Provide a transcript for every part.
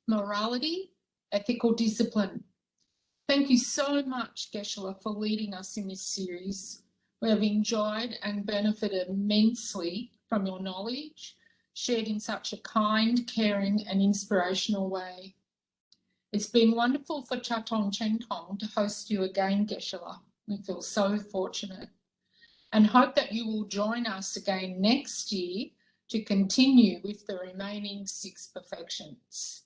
morality, ethical discipline. Thank you so much, Geshe, for leading us in this series. We have enjoyed and benefited immensely from your knowledge, shared in such a kind, caring and inspirational way. It's been wonderful for Chatong Chentong to host you again, Geshe. We feel so fortunate and hope that you will join us again next year to continue with the remaining 6 perfections.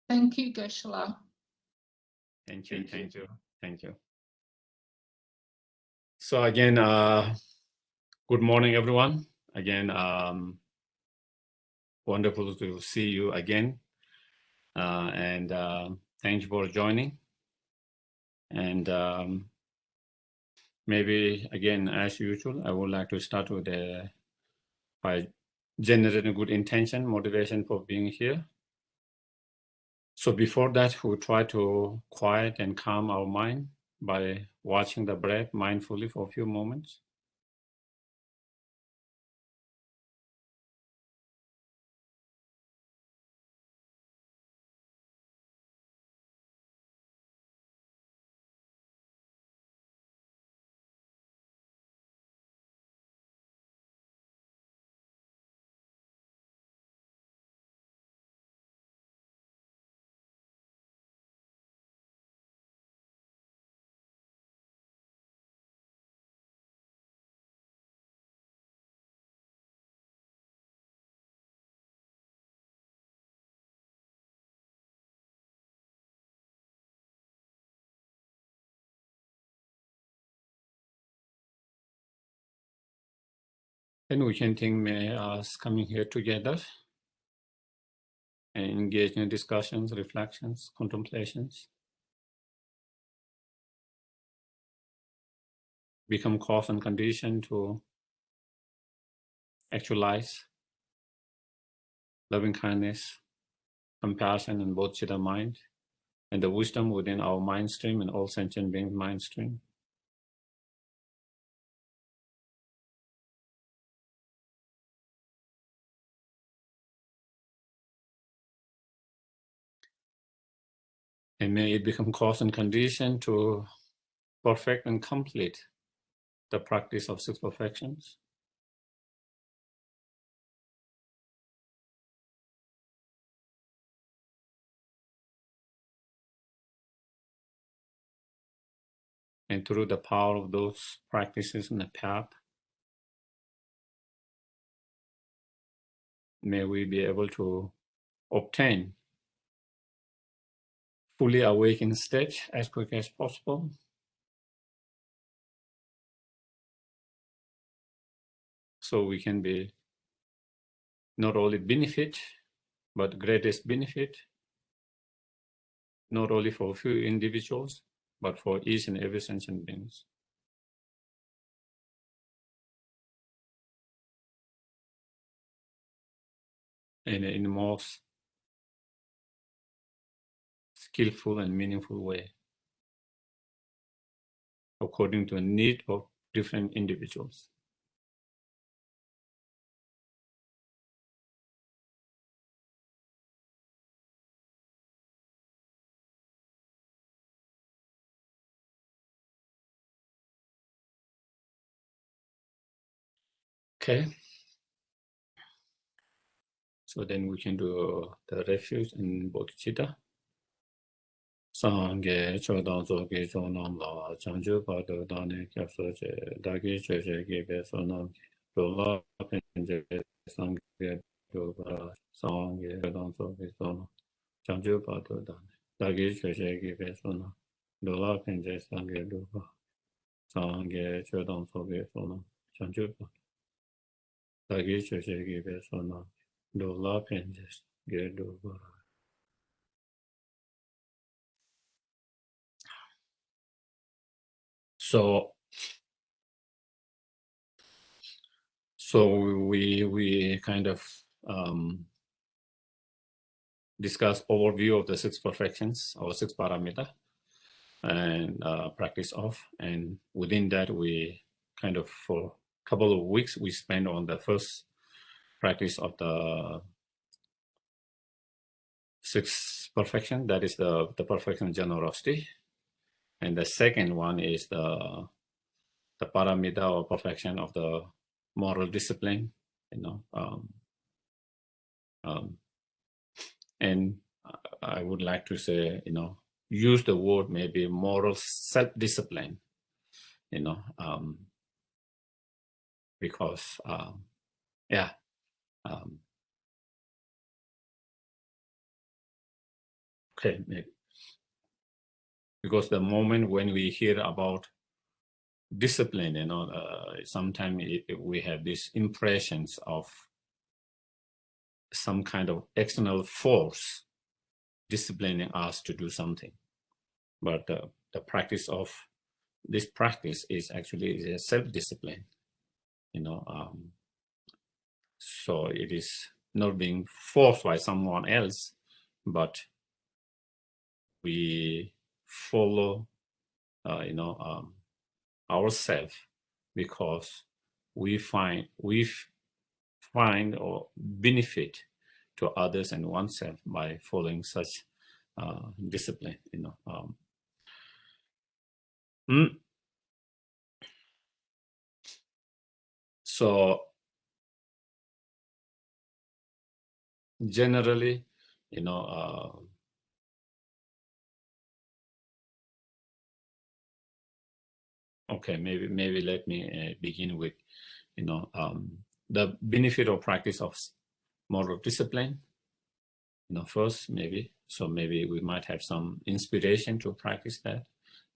Thank you, Geshe. Thank you. So again, good morning, everyone. Again, wonderful to see you again. And thank you for joining. And maybe again, as usual, I would like to start with by generating good intention, motivation for being here. So before that, we try to quiet and calm our mind by watching the breath mindfully for a few moments. And we can think may us coming here together and engage in discussions, reflections, contemplations, become cause and condition to actualize loving kindness, compassion in both Chitta mind and the wisdom within our mind stream and all sentient beings' mind stream. And may it become cause and condition to perfect and complete the practice of 6 perfections. And through the power of those practices in the path, may we be able to obtain fully awakened state as quick as possible. So we can be not only benefit, but greatest benefit, not only for a few individuals, but for each and every sentient beings. In the most skillful and meaningful way, according to a need of different individuals. Okay. So then we can do the refuge in bodhicitta. Sangye chodang zogi zonam la chanju padu dani kyapso che dagi che gibe sonam dola penje sangye doba sangye chodang zogi zonam chanju padu dani dagi che gibe sonam dola penje sangye doba sangye chodang zogi zonam chanju padu dagi che gibe sonam dola penje sangye doba. So we kind of discuss overview of the 6 perfections or 6 paramita and practice of, and within that we kind of for a couple of weeks we spent on the first practice of the 6 perfection, that is the perfection of generosity. And the second one is the paramita or perfection of the moral discipline, and I would like to say, use the word maybe moral self-discipline, because okay, maybe. Because the moment when we hear about discipline, sometimes we have these impressions of some kind of external force disciplining us to do something. But the practice of this practice is actually a self-discipline, so it is not being forced by someone else, but we follow, ourselves, because we find or benefit to others and oneself by following such discipline, So generally, okay, maybe let me begin with, the benefit or practice of moral discipline, first, maybe. So maybe we might have some inspiration to practice that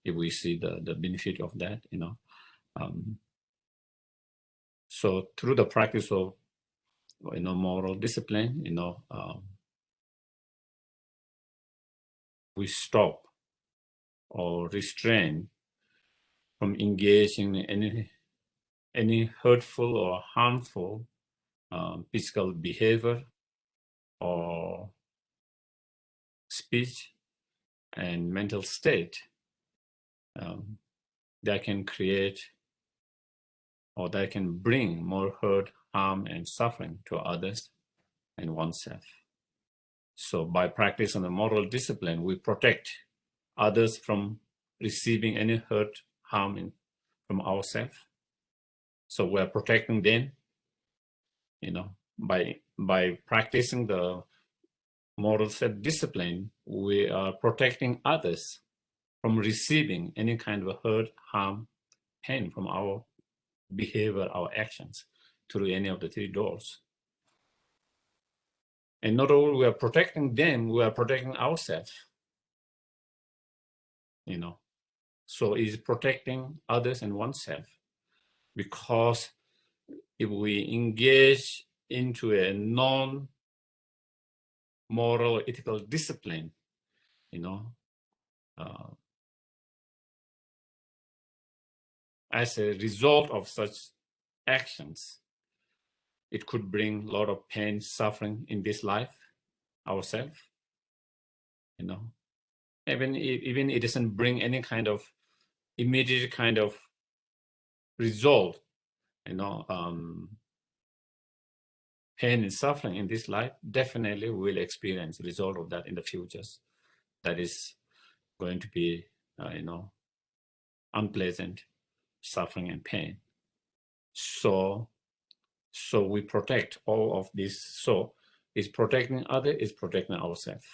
if we see the benefit of that, so through the practice of, moral discipline, we stop or restrain from engaging in any hurtful or harmful physical behavior or speech and mental state that can create or that can bring more hurt, harm, and suffering to others and oneself. So by practicing the moral discipline, we protect others from receiving any hurt, harm from ourselves. So we're protecting them, by practicing the moral self-discipline, we are protecting others from receiving any kind of hurt, harm, pain from our behavior, our actions through any of the three doors. And not only we are protecting them, we are protecting ourselves, So it's protecting others and oneself, because if we engage into a non-moral ethical discipline, as a result of such actions, it could bring a lot of pain, suffering in this life, ourselves, even it doesn't bring any kind of immediate kind of result, pain and suffering in this life, definitely we will experience the result of that in the futures. That is going to be, unpleasant suffering and pain. So we protect all of this. So it's protecting others, it's protecting ourselves.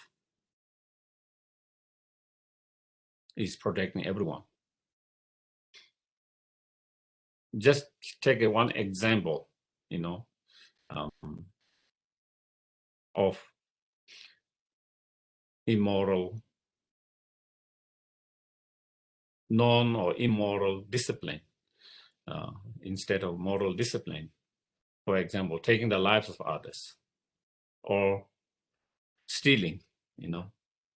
It's protecting everyone. Just take one example, of immoral, non or immoral discipline instead of moral discipline. For example, taking the lives of others or stealing,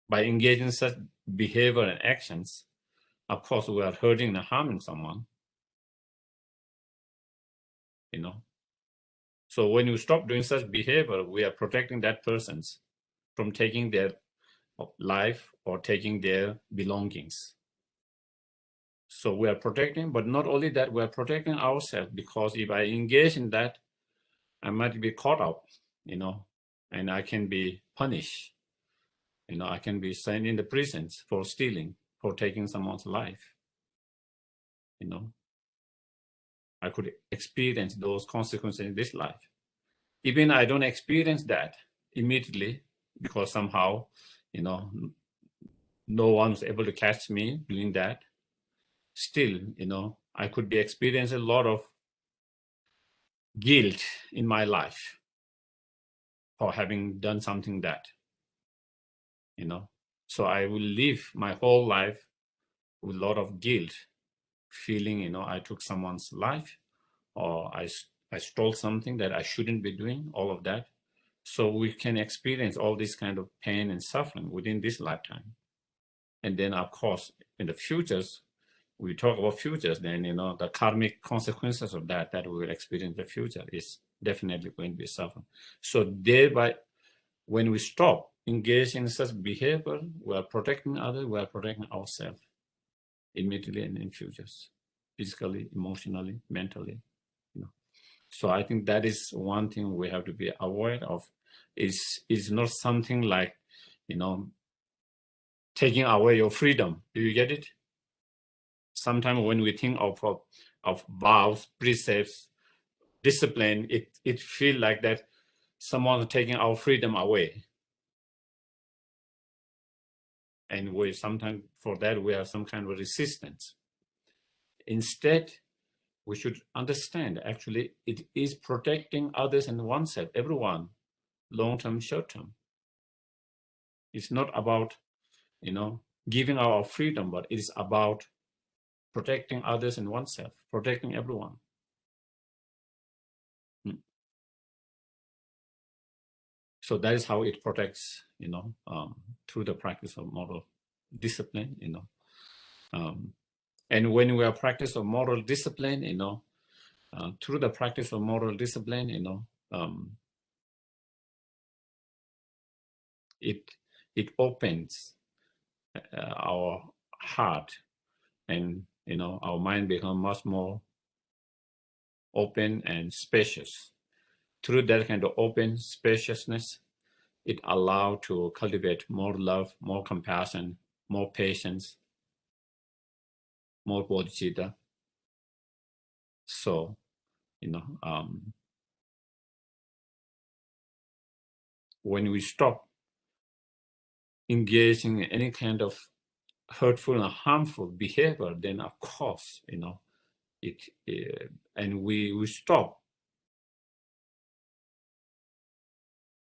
by engaging in such behavior and actions, of course, we are hurting and harming someone, So when you stop doing such behavior, we are protecting that person from taking their life or taking their belongings. So we are protecting, but not only that, we are protecting ourselves, because if I engage in that, I might be caught up, and I can be punished. I can be sent in the prisons for stealing, for taking someone's life. I could experience those consequences in this life. Even I don't experience that immediately because somehow, no one was able to catch me doing that. Still, I could be experiencing a lot of guilt in my life for having done something that, So I will live my whole life with a lot of guilt, feeling, I took someone's life, or I stole something that I shouldn't be doing, all of that. So we can experience all this kind of pain and suffering within this lifetime. And then, of course, in the futures, we talk about futures, then, the karmic consequences of that we will experience in the future is definitely going to be suffering. So thereby, when we stop engaging in such behavior, we are protecting others, we are protecting ourselves immediately and in futures, physically, emotionally, mentally. So I think that is one thing we have to be aware of. Is not something like, taking away your freedom. Do you get it? Sometimes when we think of vows, precepts, discipline, it feels like that someone is taking our freedom away. And we sometimes, for that, we have some kind of resistance. Instead, we should understand, actually, it is protecting others and oneself, everyone, long-term, short-term. It's not about, giving our freedom, but it is about protecting others and oneself, protecting everyone. So that is how it protects, through the practice of moral discipline, and when we are practice of moral discipline, through the practice of moral discipline, it opens our heart, and our mind becomes much more open and spacious. Through that kind of open spaciousness, it allows to cultivate more love, more compassion, more patience, more bodhicitta. So, when we stop engaging in any kind of hurtful and harmful behavior, then of course, and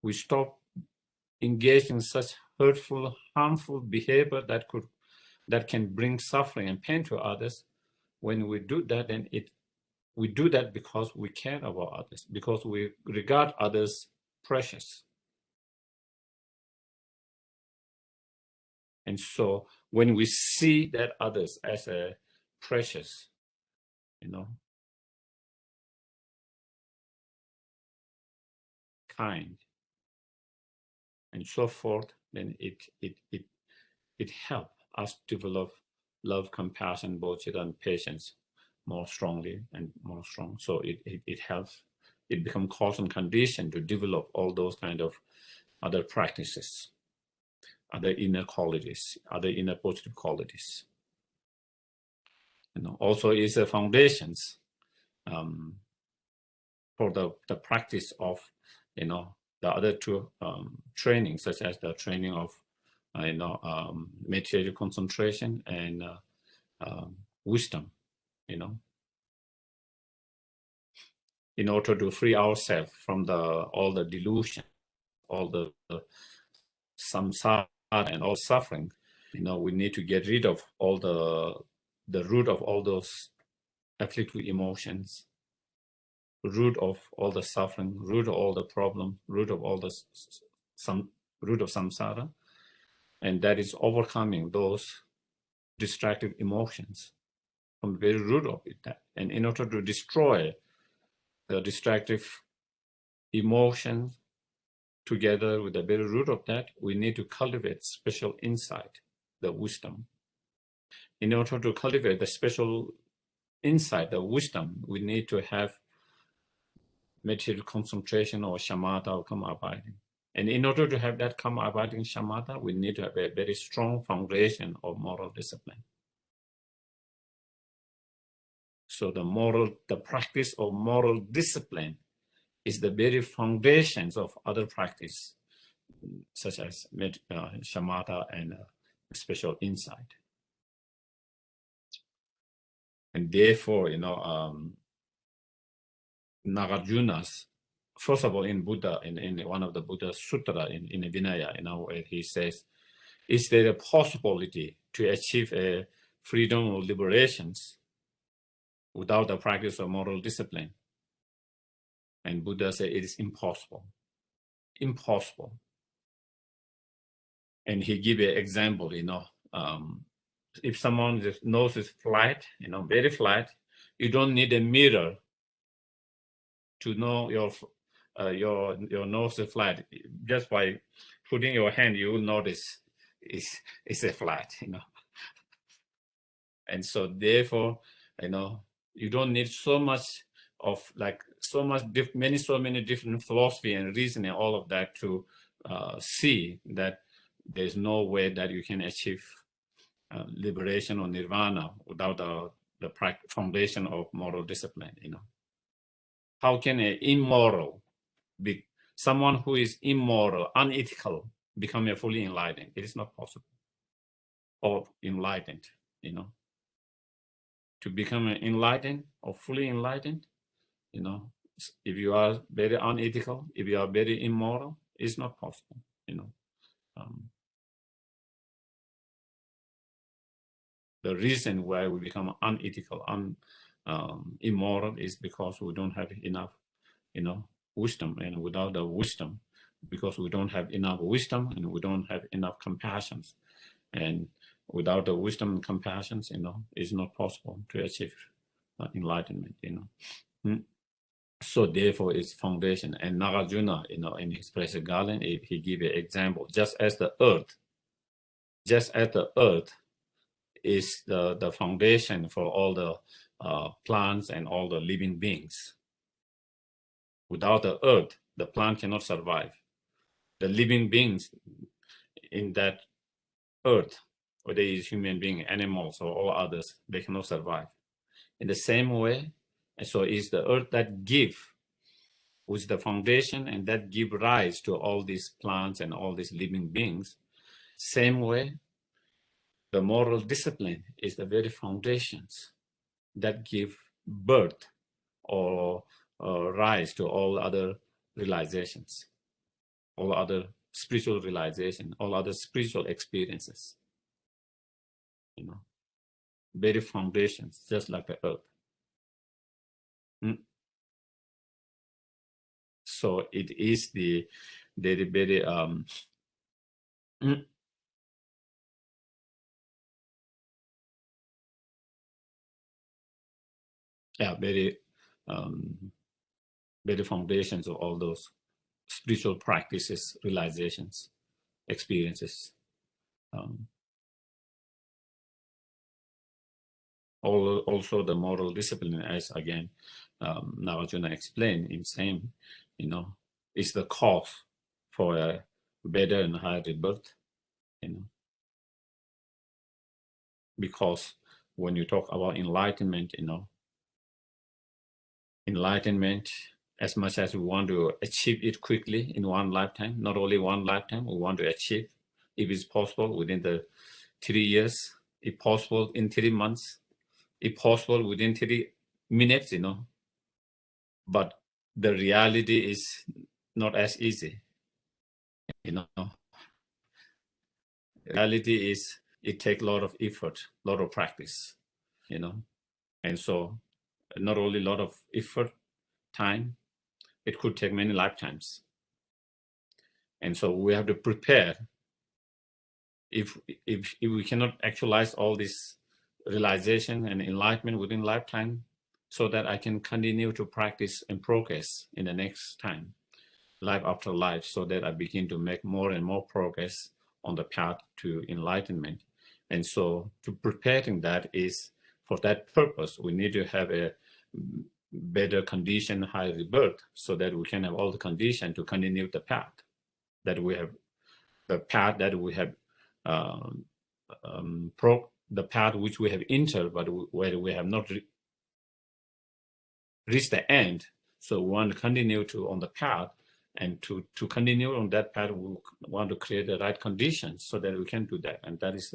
we stop engaging in such hurtful, harmful behavior that can bring suffering and pain to others. When we do that, then we do that because we care about others, because we regard others precious. And so when we see that others as a precious, kind, and so forth, then it helps us develop love, compassion, bodhicitta, and patience more strongly and more strong. So it helps. It becomes cause and condition to develop all those kind of other practices, other inner qualities, other inner positive qualities. Also is a foundations for the practice of, the other two trainings, such as the training of, meditative concentration and wisdom, in order to free ourselves from all the delusion, all the samsara and all suffering. We need to get rid of all the root of all those afflictive emotions, root of all the suffering, root of all the problem, root of all the root of samsara, and that is overcoming those destructive emotions from the very root of it. And in order to destroy the destructive emotions together with the very root of that, we need to cultivate special insight, the wisdom. In order to cultivate the special insight, the wisdom, we need to have meditative concentration or shamatha or calm abiding. And in order to have that karma abiding shamatha, we need to have a very strong foundation of moral discipline. So the practice of moral discipline is the very foundations of other practice, such as shamatha and special insight. And therefore, Nagarjuna's, first of all, in Buddha, in one of the Buddha Sutra in Vinaya, he says, is there a possibility to achieve a freedom or liberations without the practice of moral discipline? And Buddha said it is impossible. Impossible. And he gave an example, if someone's nose is flat, very flat, you don't need a mirror to know your nose is flat. Just by putting your hand, you will notice it's a flat, And so therefore, you don't need so much of so many different philosophy and reasoning, all of that to see that there's no way that you can achieve liberation or nirvana without the foundation of moral discipline, How can an immoral, someone who is immoral, unethical, become a fully enlightened? It is not possible. Or enlightened, To become an enlightened or fully enlightened, if you are very unethical, if you are very immoral, it's not possible, The reason why we become unethical, immoral is because we don't have enough, wisdom. And without the wisdom, because we don't have enough wisdom and we don't have enough compassion. And without the wisdom and compassion, it's not possible to achieve enlightenment, So therefore, it's foundation. And Nagarjuna, in his Precious Garland, he gave an example. Just as the earth is the foundation for all the plants and all the living beings. Without the earth, the plant cannot survive. The living beings in that earth, whether it's human being, animals, or all others, they cannot survive. In the same way, and so it's the earth that give, with the foundation, and that give rise to all these plants and all these living beings. Same way, the moral discipline is the very foundations that give birth or rise to all other realizations, all other spiritual realization, all other spiritual experiences. Very foundations, just like the earth. So it is the very, very very very foundations of all those spiritual practices, realizations, experiences. Also the moral discipline, as again Nagarjuna explained in same, is the cause for a better and higher rebirth, because when you talk about enlightenment, enlightenment, as much as we want to achieve it quickly in one lifetime, not only one lifetime, we want to achieve, if it's possible, within the 3 years, if possible, in 3 months, if possible, within 3 minutes, But the reality is not as easy, Reality is it takes a lot of effort, a lot of practice, And so not only a lot of effort, time, it could take many lifetimes. And so we have to prepare. If we cannot actualize all this realization and enlightenment within lifetime, so that I can continue to practice and progress in the next time, life after life, so that I begin to make more and more progress on the path to enlightenment. And so to preparing that is, for that purpose, we need to have a better condition, high rebirth, so that we can have all the condition to continue the path. that we have, the path that we have, the path which we have entered, but where we have not reached the end. So we want to continue to on the path, and to continue on that path, we want to create the right conditions so that we can do that. And that is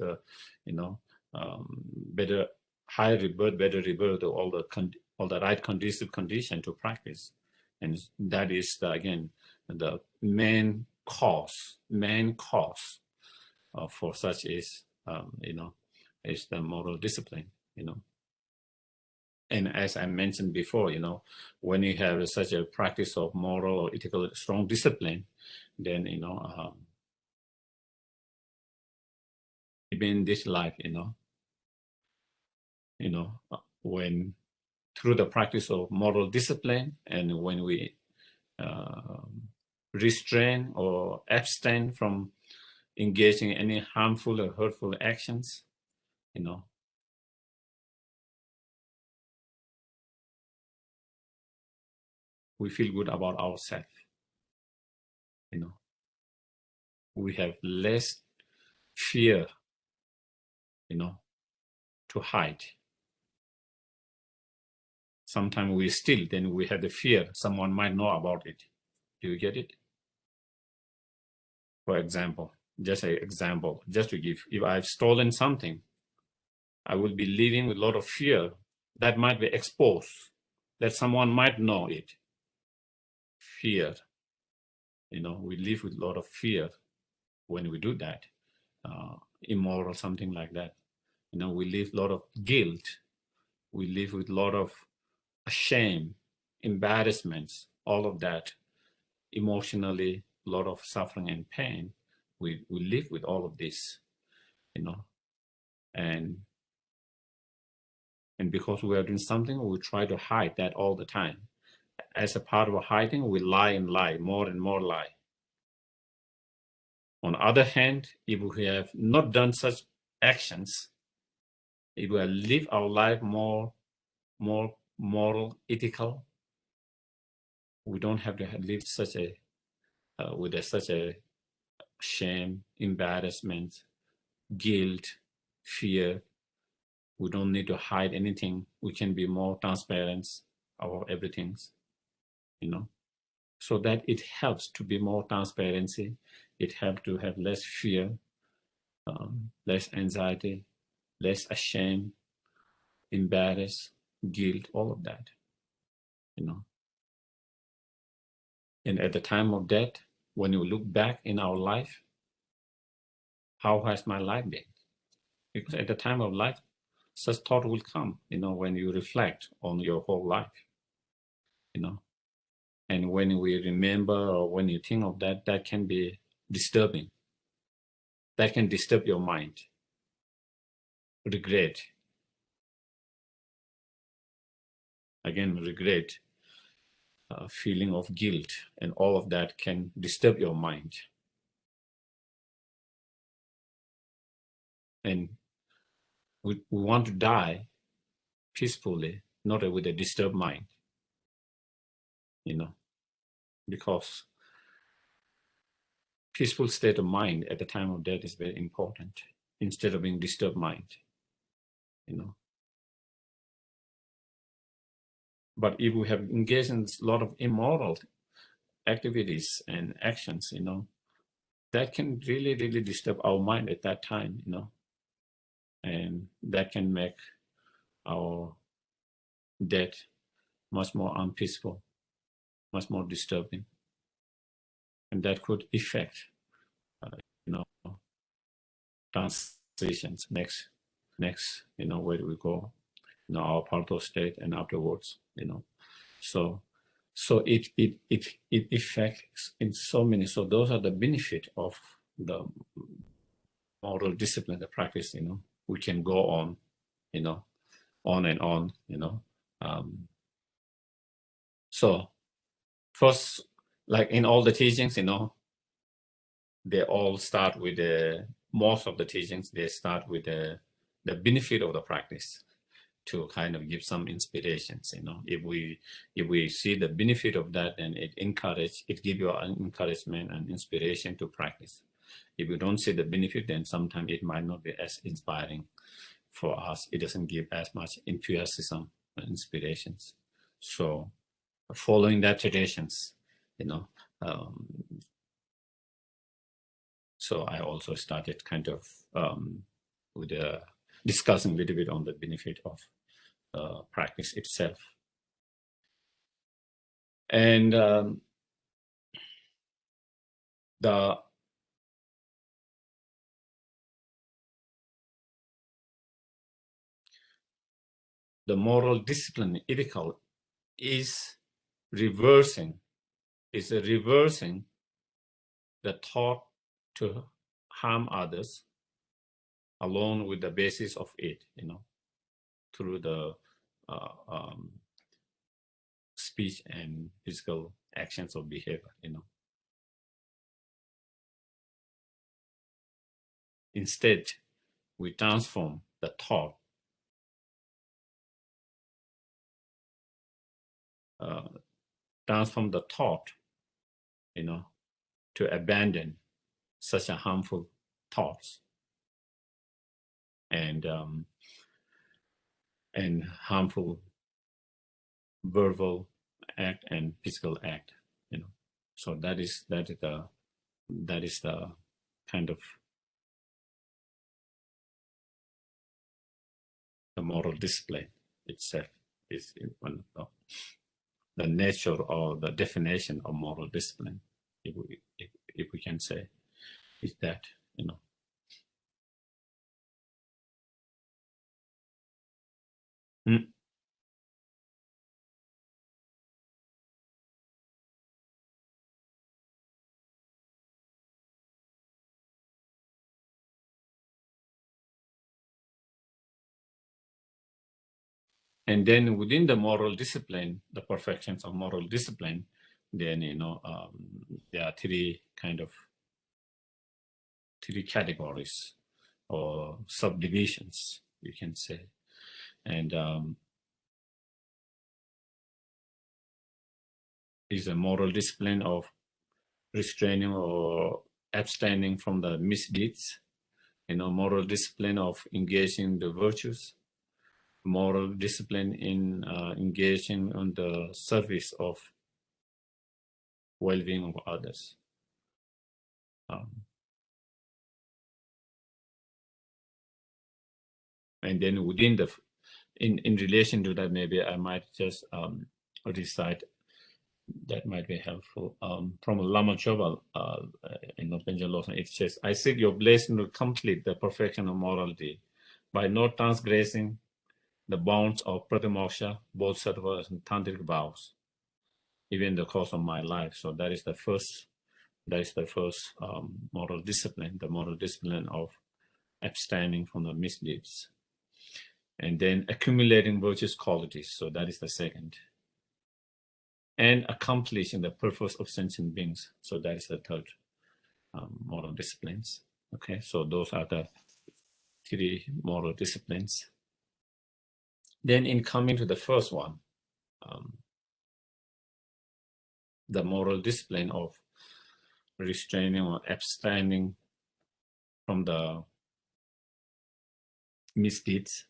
better, higher rebirth, better rebirth, all the right conducive condition to practice. And that is again the main cause for such is is the moral discipline. And as I mentioned before, when you have such a practice of moral or ethical strong discipline, then even in this life, when through the practice of moral discipline, and when we restrain or abstain from engaging in any harmful or hurtful actions, we feel good about ourselves. We have less fear, to hide. Sometimes we still, then we have the fear someone might know about it. Do you get it? For example, just an example, just to give, if I've stolen something, I will be living with a lot of fear that might be exposed, that someone might know it. Fear, we live with a lot of fear when we do that, immoral, something like that. We live a lot of guilt. We live with a lot of shame, embarrassments, all of that, emotionally, a lot of suffering and pain. We live with all of this, and because we are doing something, we try to hide that all the time. As a part of hiding, we lie and lie, more and more lie. On the other hand, if we have not done such actions, if we live our life more moral, ethical, we don't have to live such a with such a shame, embarrassment, guilt, fear. We don't need to hide anything. We can be more transparent about everything, so that it helps to be more transparency. It helps to have less fear, less anxiety, less shame, embarrassed, guilt, all of that, And at the time of death, when you look back in our life, how has my life been? Because at the time of life, such thought will come, when you reflect on your whole life, And when we remember or when you think of that, that can be disturbing. That can disturb your mind. Regret. Again, regret, feeling of guilt, and all of that can disturb your mind. And we want to die peacefully, not with a disturbed mind, because peaceful state of mind at the time of death is very important, instead of being disturbed mind, But if we have engaged in a lot of immoral activities and actions, that can really, really disturb our mind at that time, and that can make our death much more unpeaceful, much more disturbing, and that could affect, transitions next, where do we go, our partial state and afterwards, So it affects in so many. So those are the benefit of the moral discipline, the practice. We can go on, on and on. So first, like in all the teachings, they all start with most of the teachings. They start with the benefit of the practice. to kind of give some inspirations. If we see the benefit of that, then it give you an encouragement and inspiration to practice. If you don't see the benefit, then sometimes it might not be as inspiring for us. It doesn't give as much enthusiasm and inspirations. So following that traditions, so I also started kind of with discussing a little bit on the benefit of practice itself. And the moral discipline, ethical, is reversing the thought to harm others along with the basis of it, through the speech and physical actions or behavior, Instead, we transform the thought to abandon such a harmful thoughts and harmful verbal act and physical act, So that is the kind of the moral discipline itself is one of the nature or the definition of moral discipline, if we can say, is that, And then within the moral discipline, the perfections of moral discipline, then, there are three categories or subdivisions, you can say. And is a moral discipline of restraining or abstaining from the misdeeds, moral discipline of engaging the virtues, moral discipline in engaging on the service of well-being of others. And then within in relation to that, maybe I might just recite, that might be helpful. From Lama Choval in Penja Lawson, it says, I seek your blessing to complete the perfection of morality by not transgressing the bounds of Pratimoksha, Bodhisattvas, and Tantric vows, even in the course of my life. So that is the first moral discipline, the moral discipline of abstaining from the misdeeds. And then accumulating virtuous qualities. So that is the second. And accomplishing the purpose of sentient beings. So that is the third moral disciplines. Okay, so those are the three moral disciplines. Then in coming to the first one, the moral discipline of restraining or abstaining from the misdeeds.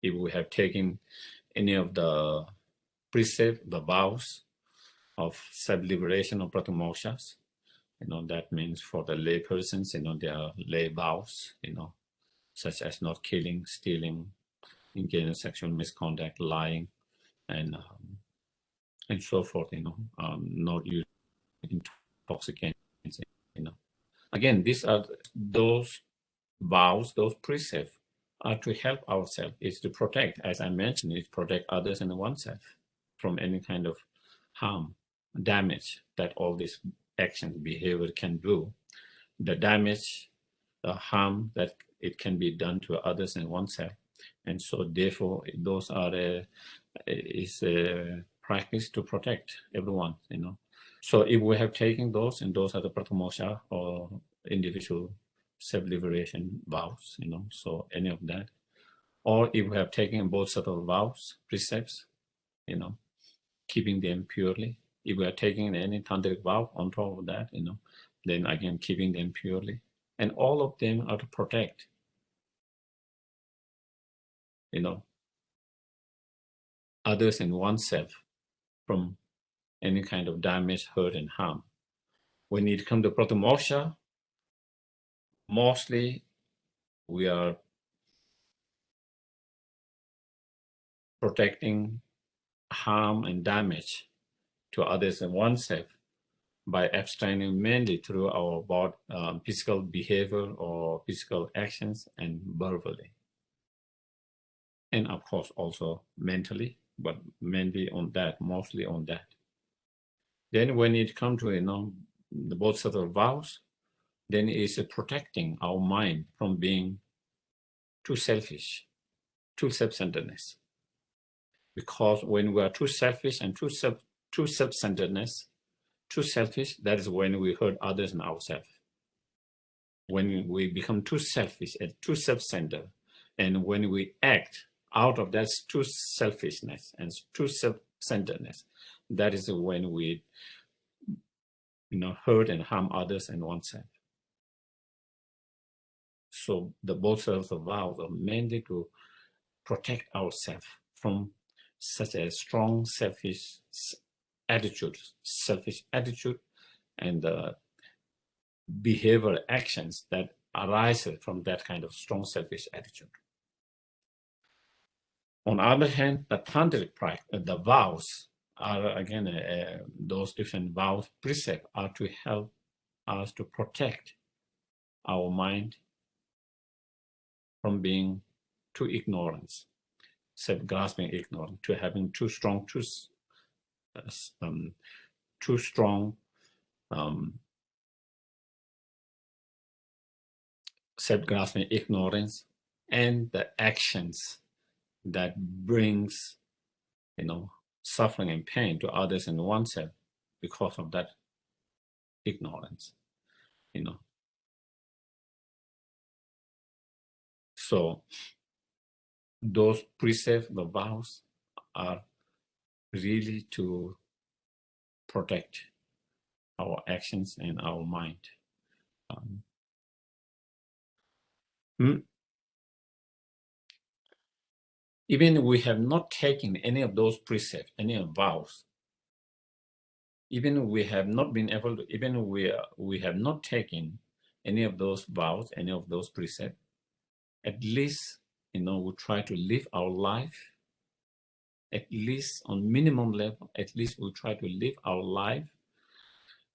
If we have taken any of the precepts, the vows of self-liberation or pratimokshas, that means for the lay persons, there are lay vows, such as not killing, stealing, engaging in sexual misconduct, lying, and so forth, not using intoxicants, Again, these are those vows, those precepts are to help ourselves, is to protect, as I mentioned, is protect others and oneself from any kind of harm, damage that all these actions, behavior can do. The damage, the harm that it can be done to others and oneself. And so therefore, those are is a practice to protect everyone, So if we have taken those, and those are the pratamoksha or individual self-liberation vows, so any of that. Or if we have taken both sort of vows, precepts, keeping them purely. If we are taking any tantric vow on top of that, then again, keeping them purely. And all of them are to protect, others and oneself from any kind of damage, hurt, and harm. When it comes to Pratamoksha, mostly we are protecting harm and damage to others and oneself by abstaining mainly through our physical behavior or physical actions and verbally. And of course also mentally, but mainly on that, mostly on that. Then when it comes to, the both sort of vows, then it's protecting our mind from being too selfish, too self-centeredness. Because when we are too selfish and too self-centeredness, too selfish, that is when we hurt others and ourselves. When we become too selfish and too self-centered, and when we act out of that too selfishness and too self-centeredness, that is when we hurt and harm others and oneself. So the both sorts of vows are mainly to protect ourselves from such a strong selfish attitude and behavioral actions that arise from that kind of strong selfish attitude. On the other hand, the tantric practice, the vows are again, those different vows, precepts are to help us to protect our mind from being too ignorant, self-grasping ignorance, to having too strong self-grasping ignorance, and the actions that brings, suffering and pain to others and oneself because of that ignorance, So those precepts, the vows, are really to protect our actions and our mind. Even we have not taken any of those precepts, any of vows, even we have not been able to, even we have not taken any of those vows, any of those precepts, at least, we try to live our life, at least on minimum level, at least we try to live our life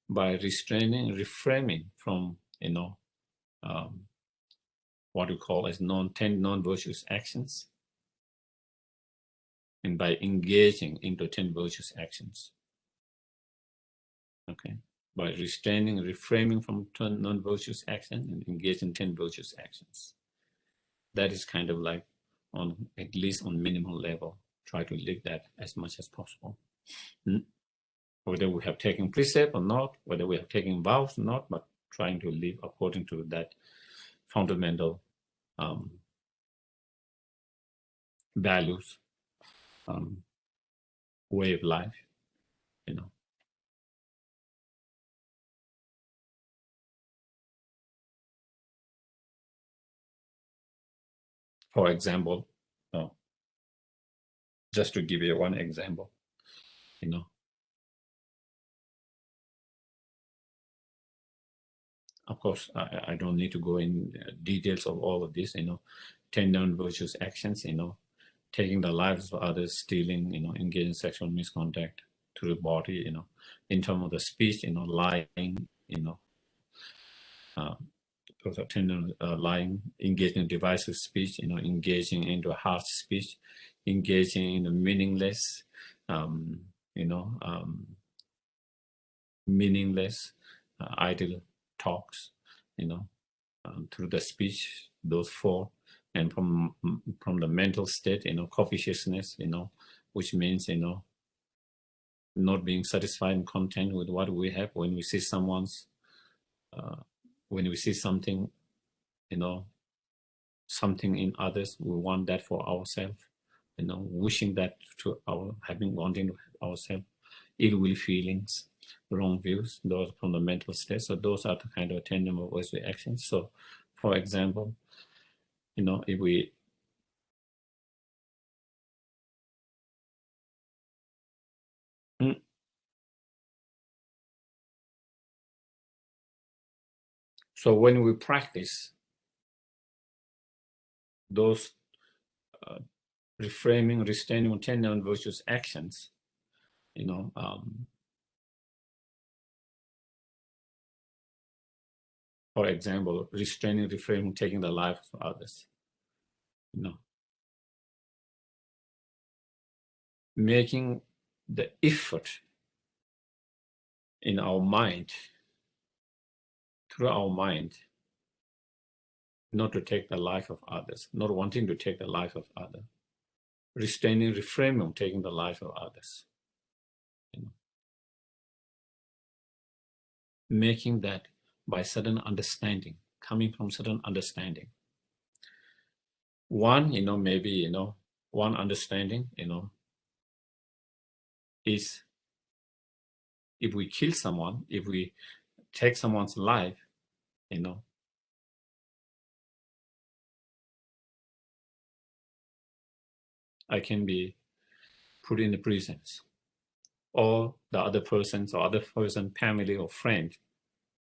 by refraining from, what we call as 10 non-virtuous actions, and by engaging into 10 virtuous actions. Okay, by refraining from 10 non-virtuous actions and engaging in 10 virtuous actions. That is kind of like at least on minimal level, try to live that as much as possible. Whether we have taken precept or not, whether we have taken vows or not, but trying to live according to that fundamental values, way of life, For example, just to give you one example, of course, I don't need to go in details of all of this, 10 non-virtuous actions, taking the lives of others, stealing, engaging in sexual misconduct through the body, in terms of the speech, lying, those are 10 lying, engaging in divisive speech, engaging into harsh speech, engaging in meaningless, meaningless, idle talks, through the speech, those 4, and from the mental state, covetousness, which means, not being satisfied and content with what we have when we see when we see something something in others, we want that for ourselves, wishing that to wanting ourselves, ill will feelings, wrong views, those from the mental state. So those are the kind of attendant of voice actions. So for example, if we so when we practice those reframing, restraining, attendant virtuous actions, for example, restraining, reframing, taking the life of others, making the effort in our mind, through our mind, not to take the life of others, not wanting to take the life of others, restraining, reframing, taking the life of others, making that by certain understanding, coming from certain understanding. One, maybe, one understanding, is if we kill someone, if we take someone's life, I can be put in the prisons, or the other person's or other person, family or friend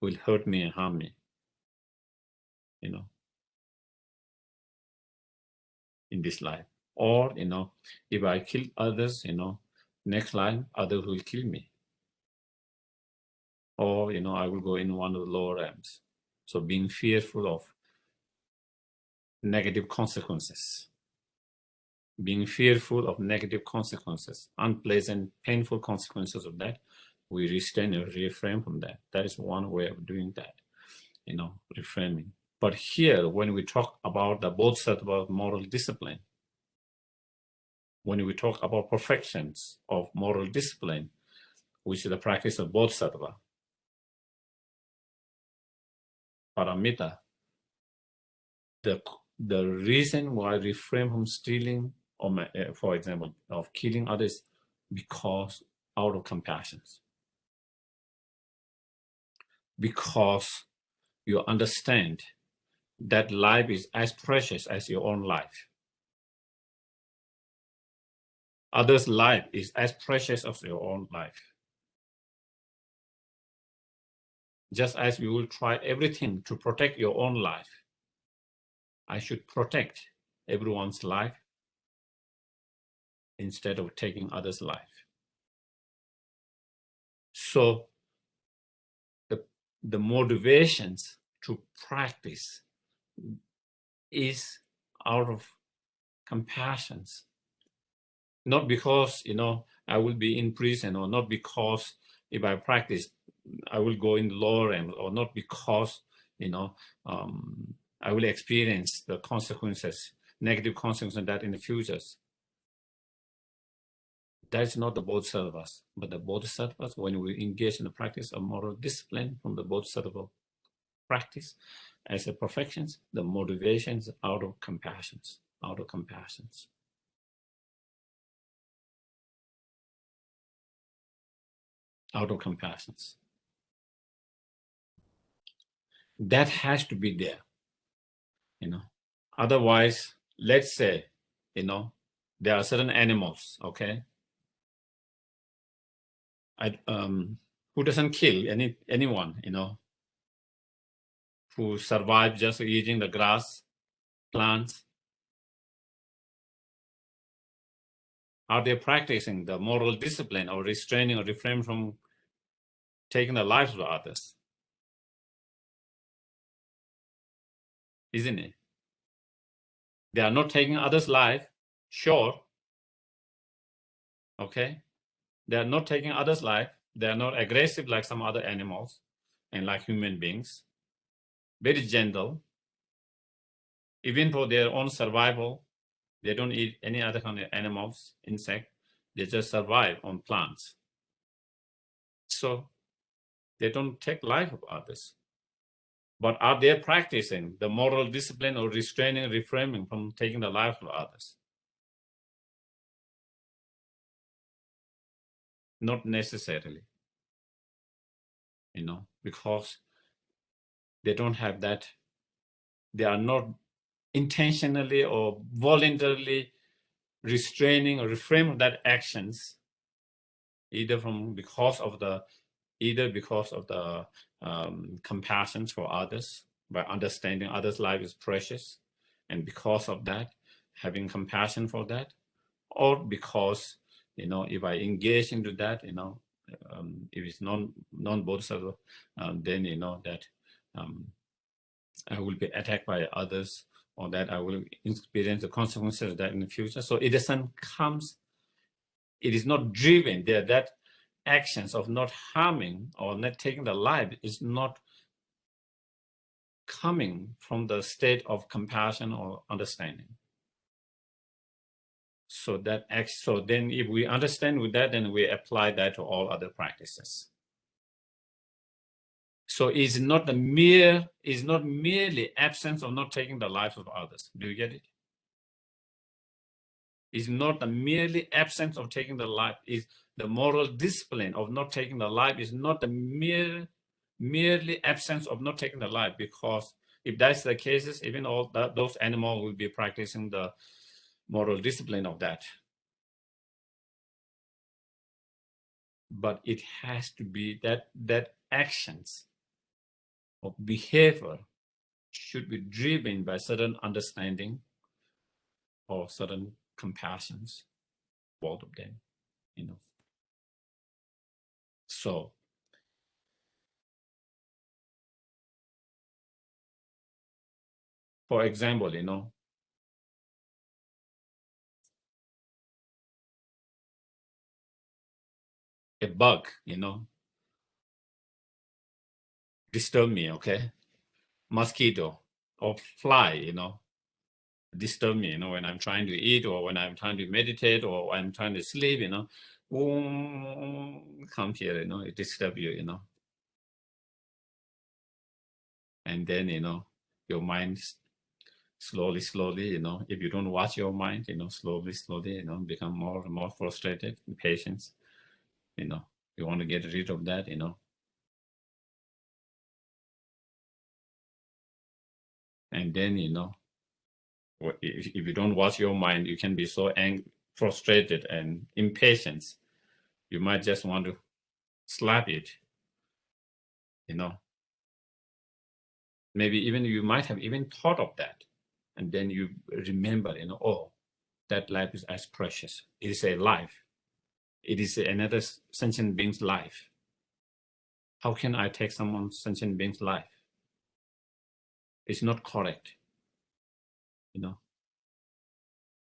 will hurt me and harm me, in this life. Or, if I kill others, next life, others will kill me. Or, I will go in one of the lower realms. So being fearful of negative consequences, being fearful of negative consequences, unpleasant, painful consequences of that, we restrain and refrain from that. That is one way of doing that, reframing. But here, when we talk about the bodhisattva moral discipline, when we talk about perfections of moral discipline, which is the practice of bodhisattva, paramita, the reason why I refrain from stealing, or for example, of killing others, because out of compassion. Because you understand that life is as precious as your own life. Others' life is as precious as your own life. Just as you will try everything to protect your own life, I should protect everyone's life instead of taking others' life. So the motivations to practice is out of compassion. Not because, I will be in prison, or not because if I practice, I will go in the lower end, or not because, I will experience the consequences, negative consequences of that in the future. That's not the bodhisattvas, but the bodhisattvas, when we engage in the practice of moral discipline from the bodhisattva practice as a perfections, the motivations out of compassions, out of compassions. Out of compassions. That has to be there, Otherwise, let's say, there are certain animals, okay? Who doesn't kill anyone, who survive just eating the grass, plants? Are they practicing the moral discipline or restraining or refrain from taking the lives of others? Isn't it? They are not taking others' life, sure. Okay? They are not taking others' life. They are not aggressive like some other animals and like human beings. Very gentle. Even for their own survival, they don't eat any other kind of animals, insects. They just survive on plants. So they don't take life of others. But are they practicing the moral discipline or restraining, reframing from taking the life of others? Not necessarily, because they don't have that. They are not intentionally or voluntarily restraining or reframing that actions, either because of the compassion for others, by understanding others' life is precious, and because of that, having compassion for that, or because if I engage into that, if it's non-bodhisattva, then that I will be attacked by others, or that I will experience the consequences of that in the future. So it is not driven there. That actions of not harming or not taking the life is not coming from the state of compassion or understanding. So then if we understand with that, then we apply that to all other practices. So it's not merely absence of not taking the lives of others. Do you get it? It's not the merely absence of taking the life. Is the moral discipline of not taking the life is not the merely absence of not taking the life, because if that's the case, even those animals will be practicing the moral discipline of that. But it has to be that actions or behavior should be driven by certain understanding or certain compassions, both of them, So for example, a bug, disturb me, okay? Mosquito or fly, disturb me, when I'm trying to eat or when I'm trying to meditate or I'm trying to sleep, come here, it disturb you, And then, your mind slowly, if you don't watch your mind, slowly, become more and more frustrated, impatient, you want to get rid of that, And then, if you don't watch your mind, you can be so frustrated and impatient. You might just want to slap it, Maybe even you might have even thought of that. And then you remember, oh, that life is as precious. It is a life. It is another sentient being's life. How can I take someone's sentient being's life? It's not correct,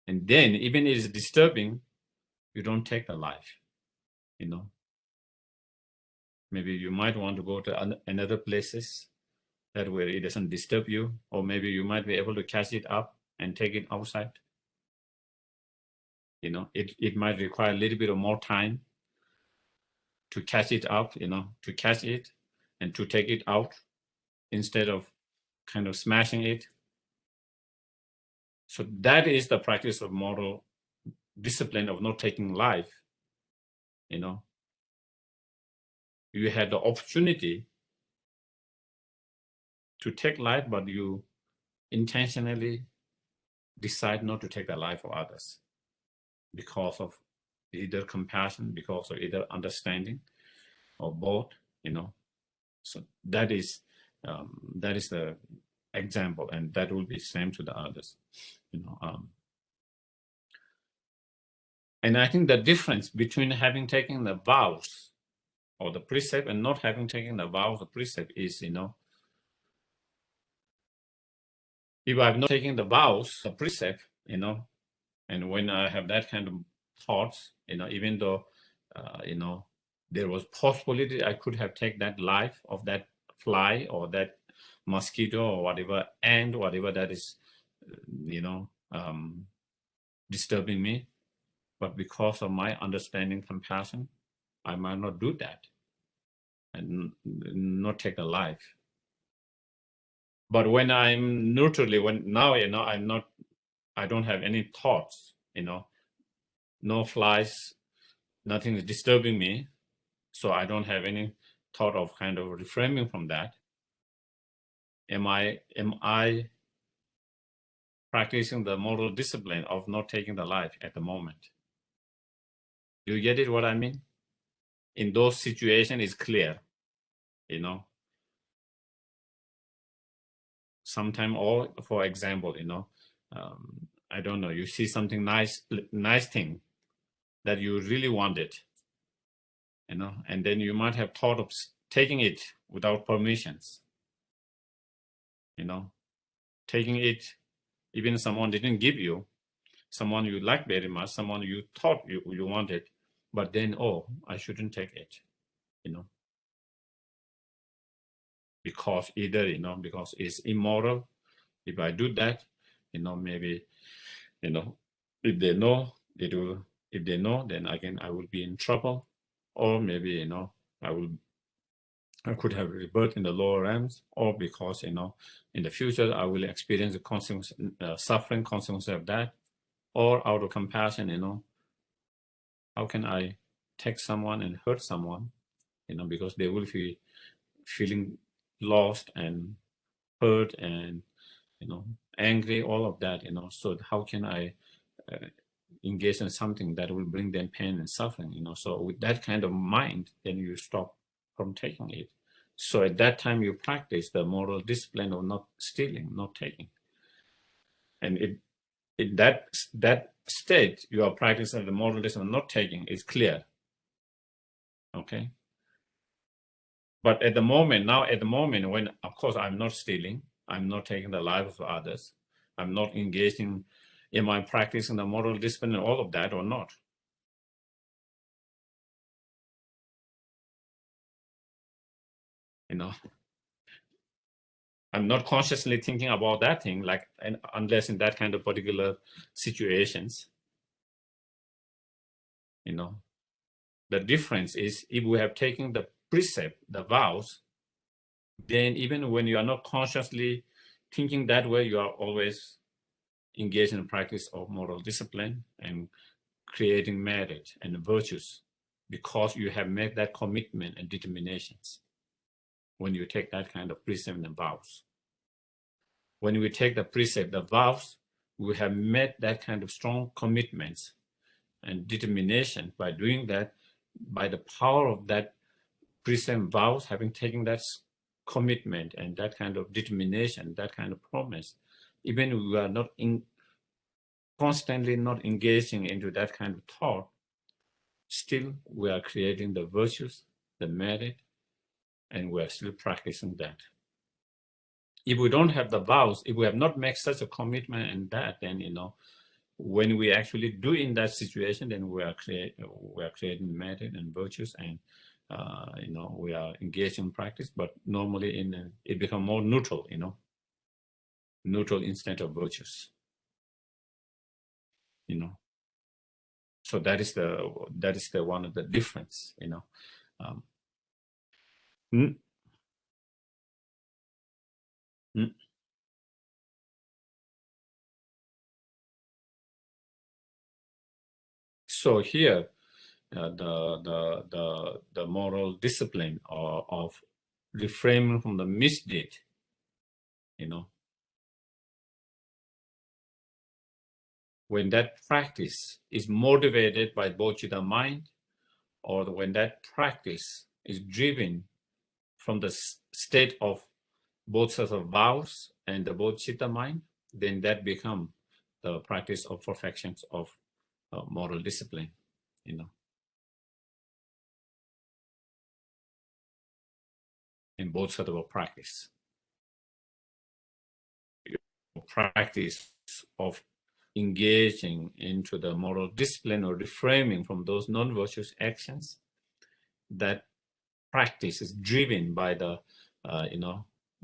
And then even it is disturbing, you don't take the life, Maybe you might want to go to another places that where it doesn't disturb you, or maybe you might be able to catch it up and take it outside. It might require a little bit of more time to catch it up, to catch it and to take it out instead of kind of smashing it. So that is the practice of moral discipline of not taking life. You had the opportunity to take life, but you intentionally decide not to take the life of others because of either compassion, because of either understanding, or both, So that is the example, and that will be same to the others, And I think the difference between having taken the vows or the precept and not having taken the vows or precept is, if I've not taken the vows, the precept, and when I have that kind of thoughts, even though, there was possibility I could have taken that life of that fly or that mosquito or whatever, and whatever that is, disturbing me. But because of my understanding compassion, I might not do that and not take a life. But when I'm neutrally, now, I don't have any thoughts, no flies, nothing is disturbing me. So I don't have any thought of kind of reframing from that. Am I practicing the moral discipline of not taking the life at the moment? Do you get it what I mean? In those situations, it's clear, Sometime, or for example, I don't know, you see something nice thing that you really wanted, and then you might have thought of taking it without permissions, taking it, even someone didn't give you, someone you like very much, someone you thought you wanted, but then, oh, I shouldn't take it, because either, because it's immoral. If I do that, maybe, if they know, they do. If they know, then again, I will be in trouble. Or maybe, I could have rebirth in the lower realms, or because, in the future, I will experience the consequence, suffering consequence of that, or out of compassion, how can I take someone and hurt someone, because they will be feeling lost and hurt and, angry, all of that, so how can I engage in something that will bring them pain and suffering, so with that kind of mind, then you stop from taking it. So at that time you practice the moral discipline of not stealing, not taking. And in that state, you are practicing the moral discipline of not taking is clear. Okay. But at the moment, when, of course, I'm not stealing, I'm not taking the lives of others, I'm not engaging, am I practicing the moral discipline and all of that or not? I'm not consciously thinking about that thing, unless in that kind of particular situations, The difference is if we have taken the precept, the vows, then even when you are not consciously thinking that way, you are always engaged in the practice of moral discipline and creating merit and virtues, because you have made that commitment and determinations when you take that kind of precept and vows. When we take the precept, the vows, we have made that kind of strong commitments and determination by doing that, by the power of that precept and vows, having taken that commitment and that kind of determination, that kind of promise, even if we are not constantly not engaging into that kind of thought, still we are creating the virtues, the merit, and we are still practicing that. If we don't have the vows, if we have not made such a commitment and that, then, when we actually do in that situation, then we are creating merit and virtues, and we are engaged in practice, but normally it becomes more neutral, neutral instead of virtues, So that is the one of the difference, So here, the moral discipline of refraining from the misdeed, when that practice is motivated by bodhicitta mind, or when that practice is driven from the state of both sets of vows and the bodhicitta mind, then that becomes the practice of perfections of moral discipline, in both sets of practice. Practice of engaging into the moral discipline or reframing from those non-virtuous actions, that practice is driven by the,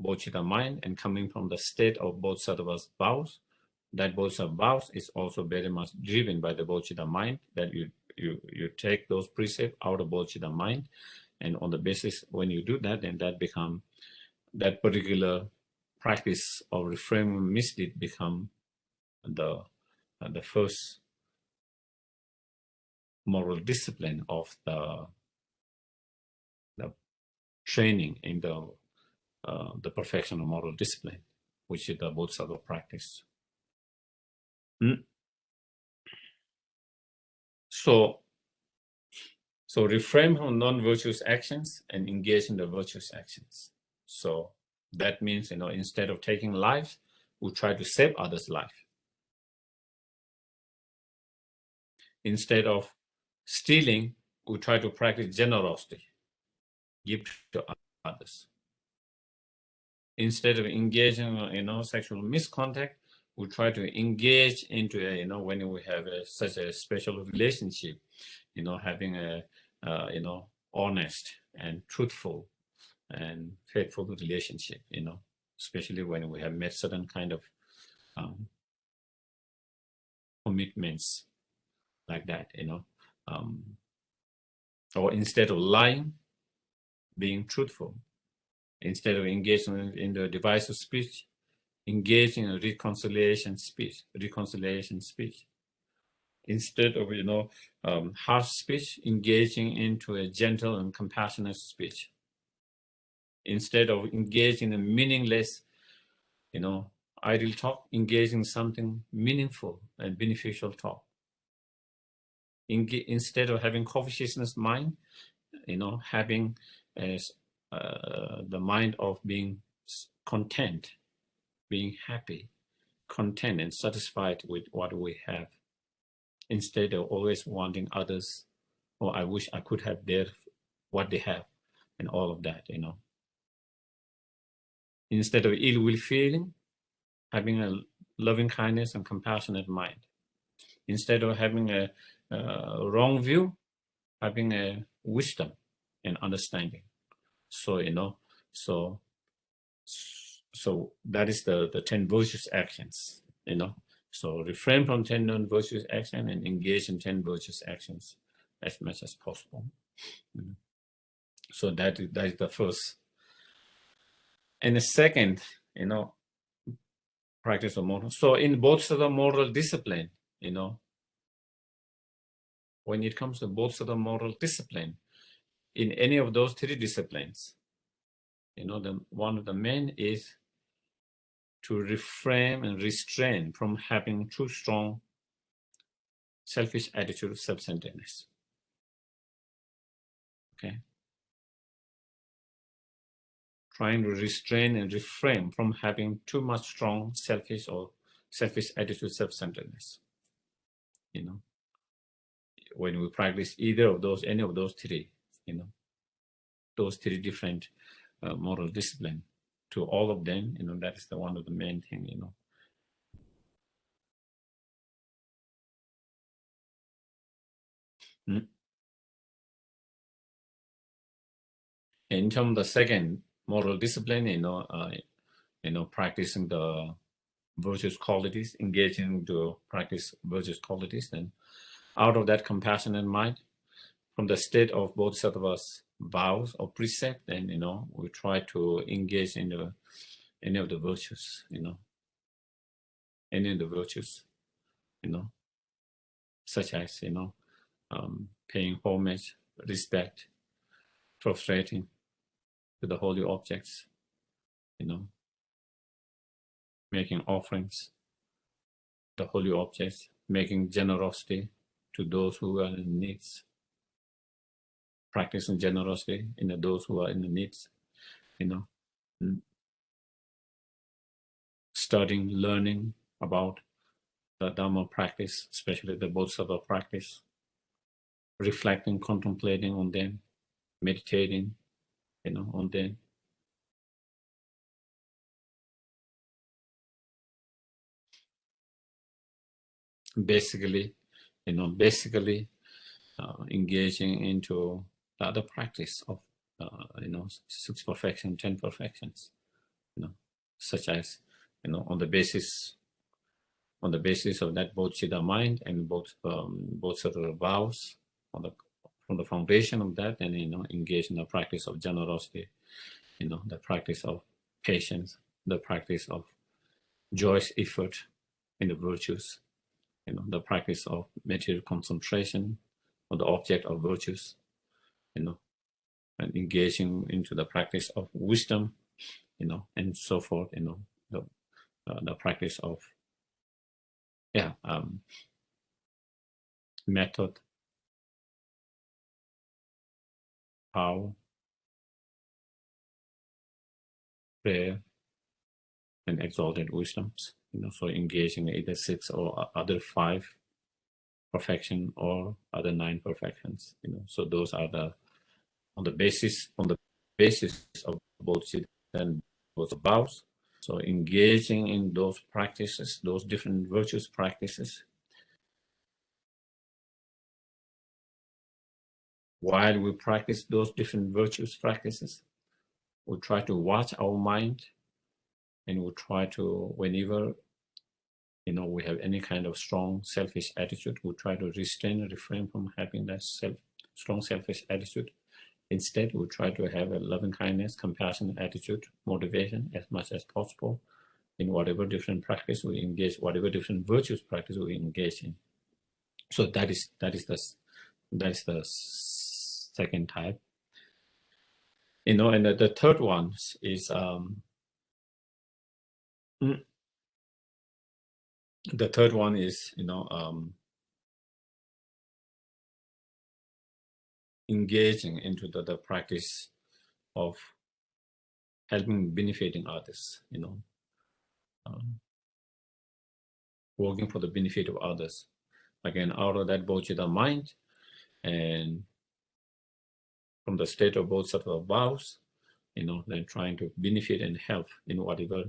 bodhicitta mind and coming from the state of bodhisattva vows. That bodhisattva vows is also very much driven by the bodhicitta mind, that you take those precepts out of bodhicitta mind, and on the basis when you do that, then that become that particular practice of reframing misdeed become the first moral discipline of the training in the perfection of moral discipline, which is the Bodhisattva practice. So refrain from non-virtuous actions and engage in the virtuous actions. So that means, instead of taking life, we try to save others' life. Instead of stealing, we try to practice generosity, give to others. Instead of engaging in sexual misconduct, we try to engage into when we have such a special relationship, having a honest and truthful and faithful relationship, especially when we have made certain kind of commitments like that, or instead of lying, being truthful. Instead of engaging in the divisive speech, engage in a reconciliation speech. Instead of harsh speech, engaging into a gentle and compassionate speech. Instead of engaging in a meaningless, idle talk, engage in something meaningful and beneficial talk. Instead of having covetousness mind, having the mind of being content, being happy, content and satisfied with what we have, instead of always wanting others, or I wish I could have what they have, and all of that, Instead of ill will feeling, having a loving kindness and compassionate mind. Instead of having a wrong view, having a wisdom and understanding. So, so that is the 10 virtuous actions, So refrain from 10 non-virtuous actions and engage in 10 virtuous actions as much as possible. So that is the first. And the second, practice of moral. So in both of the moral discipline, when it comes to both of the moral discipline, in any of those 3 disciplines, one of the main is to refrain and restrain from having too strong selfish attitude of self-centeredness. Okay. Trying to restrain and refrain from having too much strong selfish attitude of self-centeredness. When we practice either of those, any of those 3, those 3 different moral discipline, to all of them, that is one of the main thing, In terms of the second moral discipline, practicing the virtuous qualities, engaging to practice virtuous qualities, then out of that compassionate mind, from the state of Bodhisattva's vows or precept, then we try to engage in any of the virtues, any of the virtues, such as paying homage, respect, prostrating to the holy objects, making offerings, the holy objects, making generosity to those who are in needs, practicing generosity in those who are in the needs, studying, learning about the Dharma practice, especially the Bodhisattva practice, reflecting, contemplating on them, meditating, on them. Basically, engaging into the other practice of, 6 perfections, 10 perfections, such as, on the basis of that bodhicitta mind and both sort of vows, from the foundation of that, and engage in the practice of generosity, the practice of patience, the practice of joyous effort in the virtues, the practice of material concentration on the object of virtues, and engaging into the practice of wisdom, and so forth, the practice of method, power, prayer, and exalted wisdoms. So engaging either 6 or other 5 perfection or other 9 perfections. So those are on the basis of Bodhicitta and both vows. So engaging in those practices, those different virtuous practices, while we practice those different virtuous practices, we try to watch our mind, and we try to, whenever we have any kind of strong selfish attitude, we try to restrain and refrain from having that strong selfish attitude. Instead, we try to have a loving kindness, compassionate attitude, motivation as much as possible in whatever different practice we engage, whatever different virtuous practice we engage in. So that is the second type. And the third one is engaging into the practice of helping, benefiting others, working for the benefit of others. Again, out of that bodhicitta mind, and from the state of bodhisattva vows, then trying to benefit and help in whatever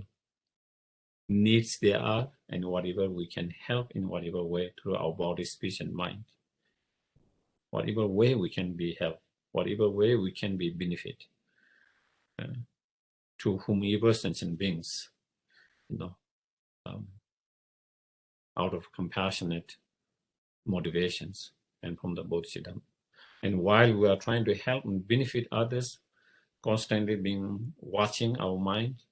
needs there are, and whatever we can help in whatever way through our body, speech, and mind. Whatever way we can be help, whatever way we can be benefit to whomever sentient beings, out of compassionate motivations and from the bodhicitta. And while we are trying to help and benefit others, constantly being watching our mind,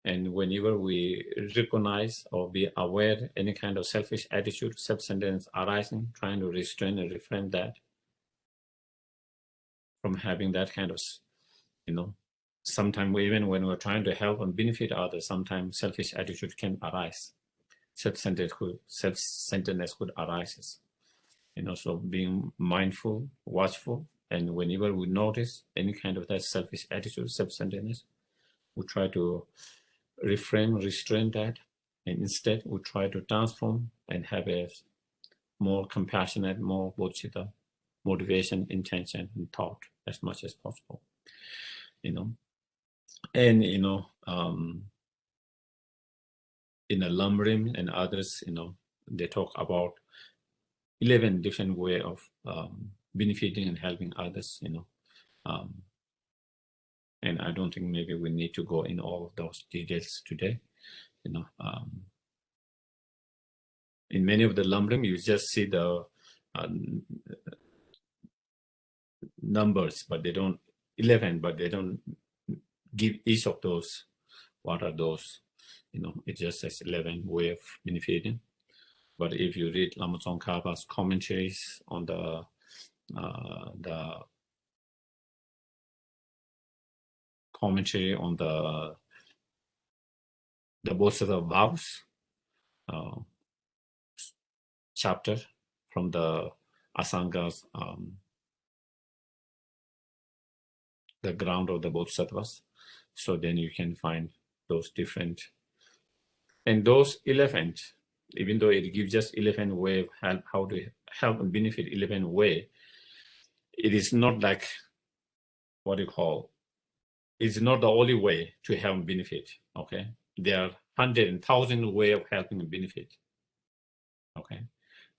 and whenever we recognize or be aware any kind of selfish attitude, self-centeredness arising, trying to restrain and refrain that from having that kind of, sometimes even when we're trying to help and benefit others, sometimes selfish attitude can arise. Self-centeredness could arise. So being mindful, watchful, and whenever we notice any kind of that selfish attitude, self-centeredness, we try to refrain, restrain that, and instead we try to transform and have a more compassionate, more bodhicitta motivation, intention, and thought as much as possible. And in the Lamrim and others, they talk about 11 different ways of benefiting and helping others, and I don't think maybe we need to go in all of those details today. In many of the Lamrim, you just see the numbers, but they don't 11, but they don't give each of those. What are those? It just says 11 way of benefiting. But if you read Lama Tsongkhapa's commentaries on the commentary on the Bodhisattva vows chapter from the Asanga's, the ground of the Bodhisattvas, so then you can find those different, and those 11, even though it gives just 11 way of how to help and benefit 11 way, it is not like what you call, it's not the only way to help and benefit. Okay, there are 100 and 1,000 way of helping and benefit. Okay,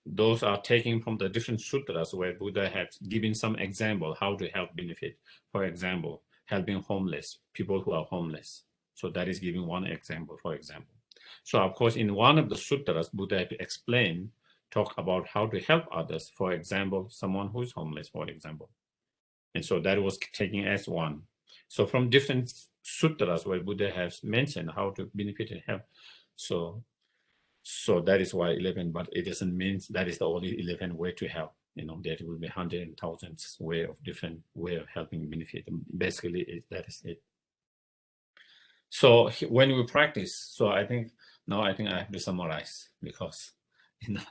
those are taken from the different sutras where Buddha has given some example how to help benefit. For example, helping homeless, people who are homeless. So that is giving one example, for example. So of course, in one of the sutras, Buddha explained, talk about how to help others. For example, someone who is homeless, for example. And so that was taken as one. So from different sutras where Buddha has mentioned how to benefit and help. So that is why 11, but it doesn't mean that is the only 11 way to help. You know, there will be hundreds and thousands way of different way of helping benefit. Basically, that is it. So when we practice, so I think I have to summarize, because you know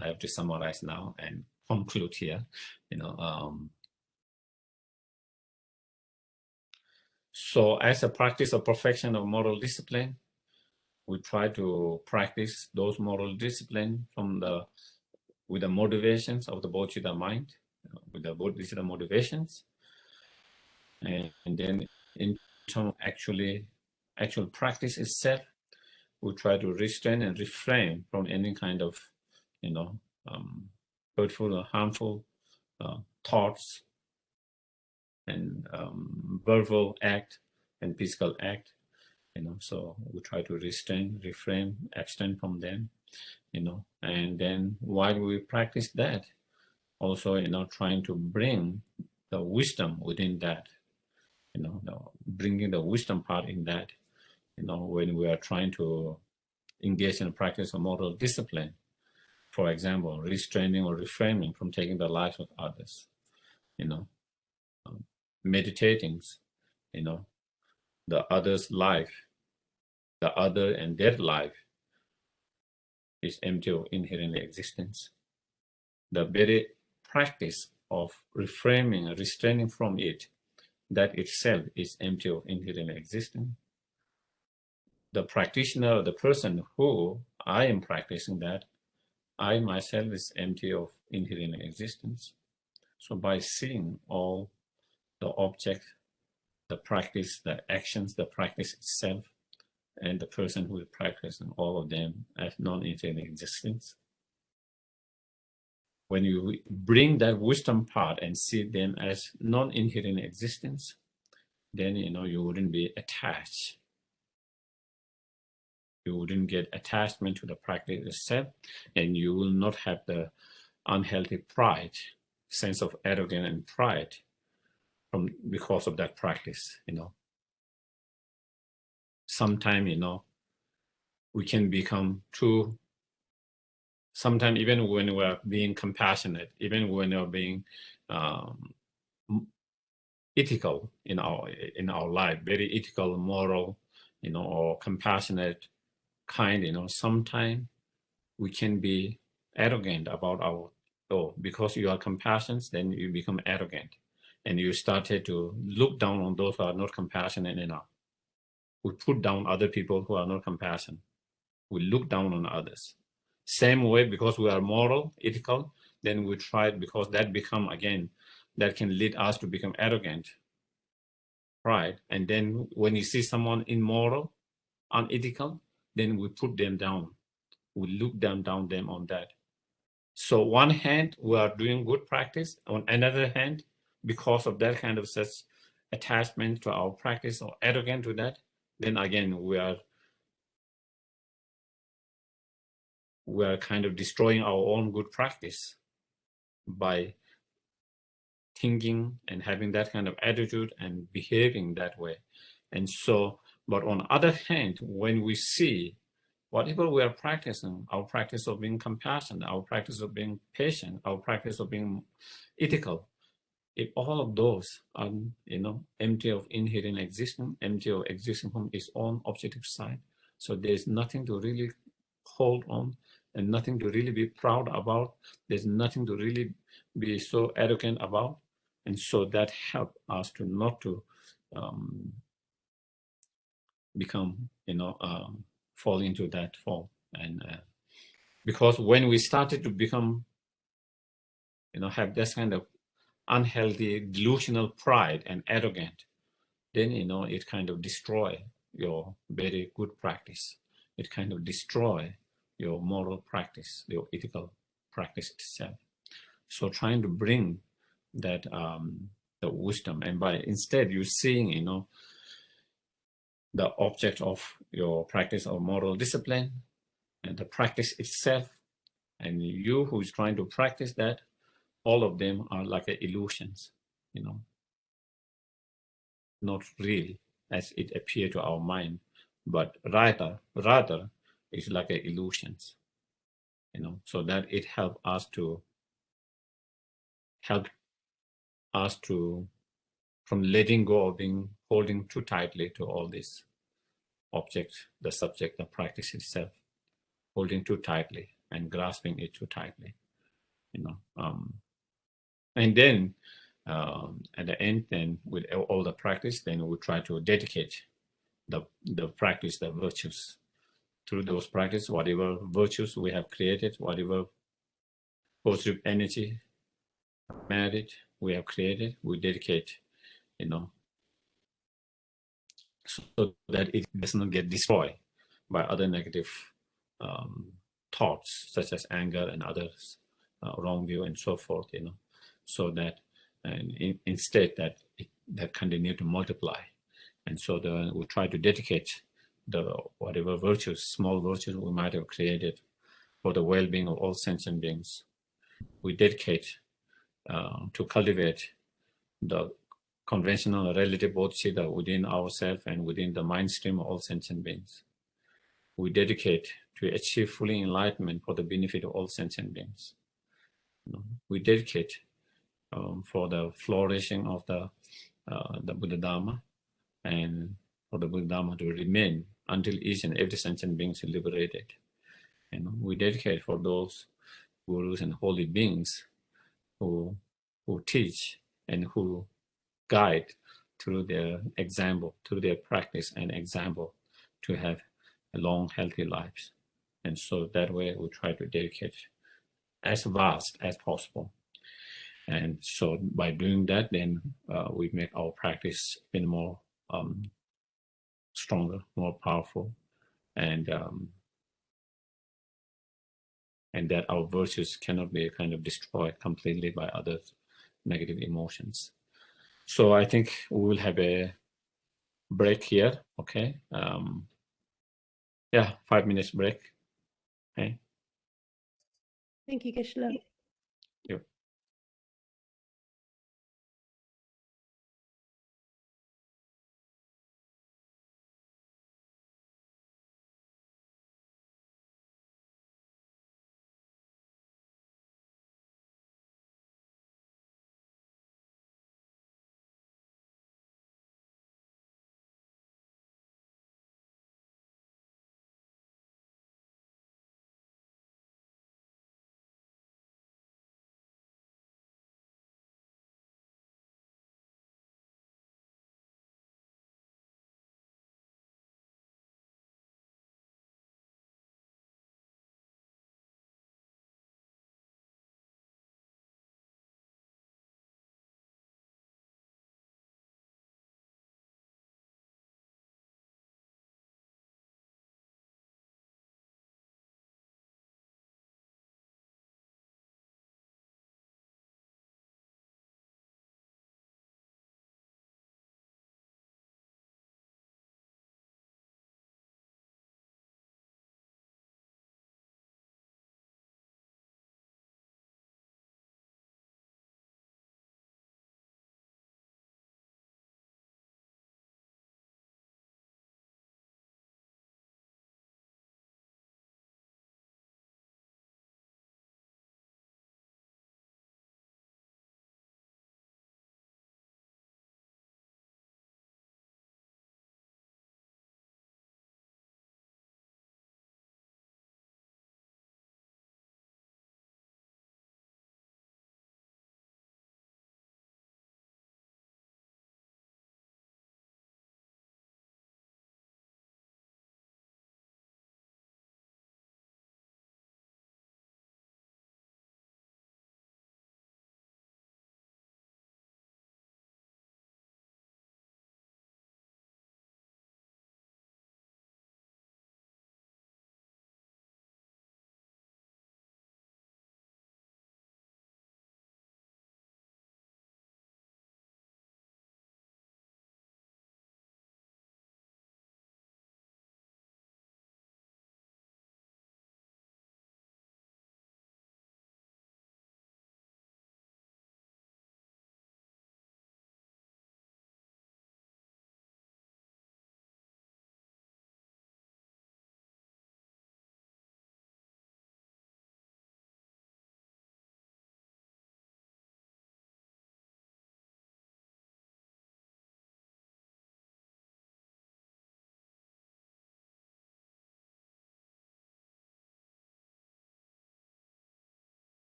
I have to summarize now and conclude here. You know, so as a practice of perfection of moral discipline, we try to practice those moral discipline with the motivations of the bodhicitta mind, with the bodhicitta motivations, and then in terms of actual practice itself, we try to restrain and refrain from any kind of, you know, hurtful or harmful thoughts and verbal act and physical act. You know, so we try to restrain, refrain, abstain from them. You know, and then while we practice that, also, you know, trying to bring the wisdom within that. You know, bringing the wisdom part in that. You know, when we are trying to engage in a practice of moral discipline, for example, restraining or refraining from taking the lives of others, you know, meditating, you know, the other's life, the other and their life is empty of inherent existence. The very practice of reframing and restraining from it, that itself is empty of inherent existence. The practitioner, the person who I am practicing that, I myself is empty of inherent existence. So by seeing all the object, the practice, the actions, the practice itself, and the person who is practicing, all of them as non-inherent existence, when you bring that wisdom part and see them as non-inherent existence, then, you know, you wouldn't be attached. You wouldn't get attachment to the practice itself, and you will not have the unhealthy pride, sense of arrogance and pride because of that practice. You know, sometimes, you know, we can become too. Sometimes even when we're being compassionate, even when we're being ethical in our life, very ethical, moral, you know, or compassionate, kind, you know, sometimes we can be arrogant about because you are compassionate, then you become arrogant, and you started to look down on those who are not compassionate enough. We put down other people who are not compassionate. We look down on others. Same way, because we are moral, ethical, then we try, because that become, again, that can lead us to become arrogant, right? And then when you see someone immoral, unethical, then we put them down. We look down them on that. So one hand, we are doing good practice. On another hand, because of that kind of such attachment to our practice or arrogant to that, then again, we are kind of destroying our own good practice by thinking and having that kind of attitude and behaving that way. And so, but on the other hand, when we see whatever we are practicing, our practice of being compassionate, our practice of being patient, our practice of being ethical, if all of those are, you know, empty of inherent existence, empty of existing from its own objective side, so there's nothing to really hold on and nothing to really be proud about. There's nothing to really be so arrogant about. And so that helped us to not to become, you know, fall into that fall. And because when we started to become, you know, have this kind of unhealthy delusional pride and arrogant, then, you know, it kind of destroy your very good practice. It kind of destroy your moral practice, your ethical practice itself. So trying to bring that the wisdom, and by instead you seeing, you know, the object of your practice of moral discipline and the practice itself, and you who is trying to practice that, all of them are like illusions, you know, not real. as it appears to our mind, but rather it's like an illusions, so that it help us to from letting go of being holding too tightly to all this object, the subject, the practice itself, holding too tightly and grasping it too tightly, and then at the end, then with all the practice, then we try to dedicate the practice, the virtues. Through those practice, whatever virtues we have created, whatever positive energy, merit we have created, we dedicate, so that it does not get destroyed by other negative thoughts, such as anger and others, wrong view and so forth, so that instead that continue to multiply. And so we try to dedicate the whatever virtues, small virtues we might have created for the well-being of all sentient beings. We dedicate to cultivate the conventional relative bodhicitta within ourselves and within the mind stream of all sentient beings. We dedicate to achieve fully enlightenment for the benefit of all sentient beings. We dedicate for the flourishing of the Buddha Dharma, and for the Buddha Dharma to remain until each and every sentient being is liberated. We dedicate for those gurus and holy beings who teach and who guide through their example, through their practice and example, to have a long, healthy lives. And so that way we try to dedicate as vast as possible. And so by doing that, then we make our practice even more stronger, more powerful, and that our virtues cannot be kind of destroyed completely by other negative emotions. So I think we will have a break here, okay? 5 minutes break. Okay. Thank you, Geshe. Yep.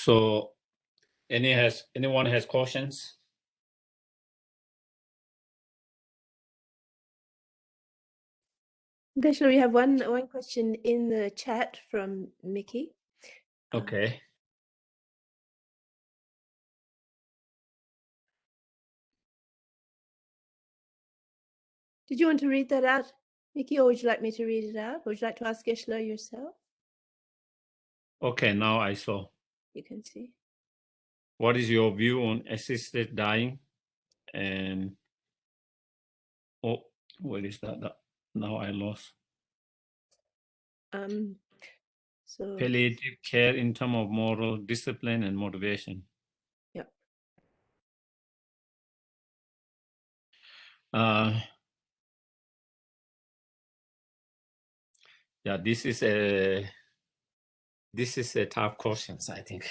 So anyone has questions? Geshe, we have one question in the chat from Mickey. Okay. Did you want to read that out, Mickey, or would you like me to read it out? Or would you like to ask Geshe yourself? Okay, now I saw. You can see. What is your view on assisted dying? And oh, what is that? Now I lost. So Palliative care in terms of moral discipline and motivation. yeah. Yeah, this is a tough question, I think.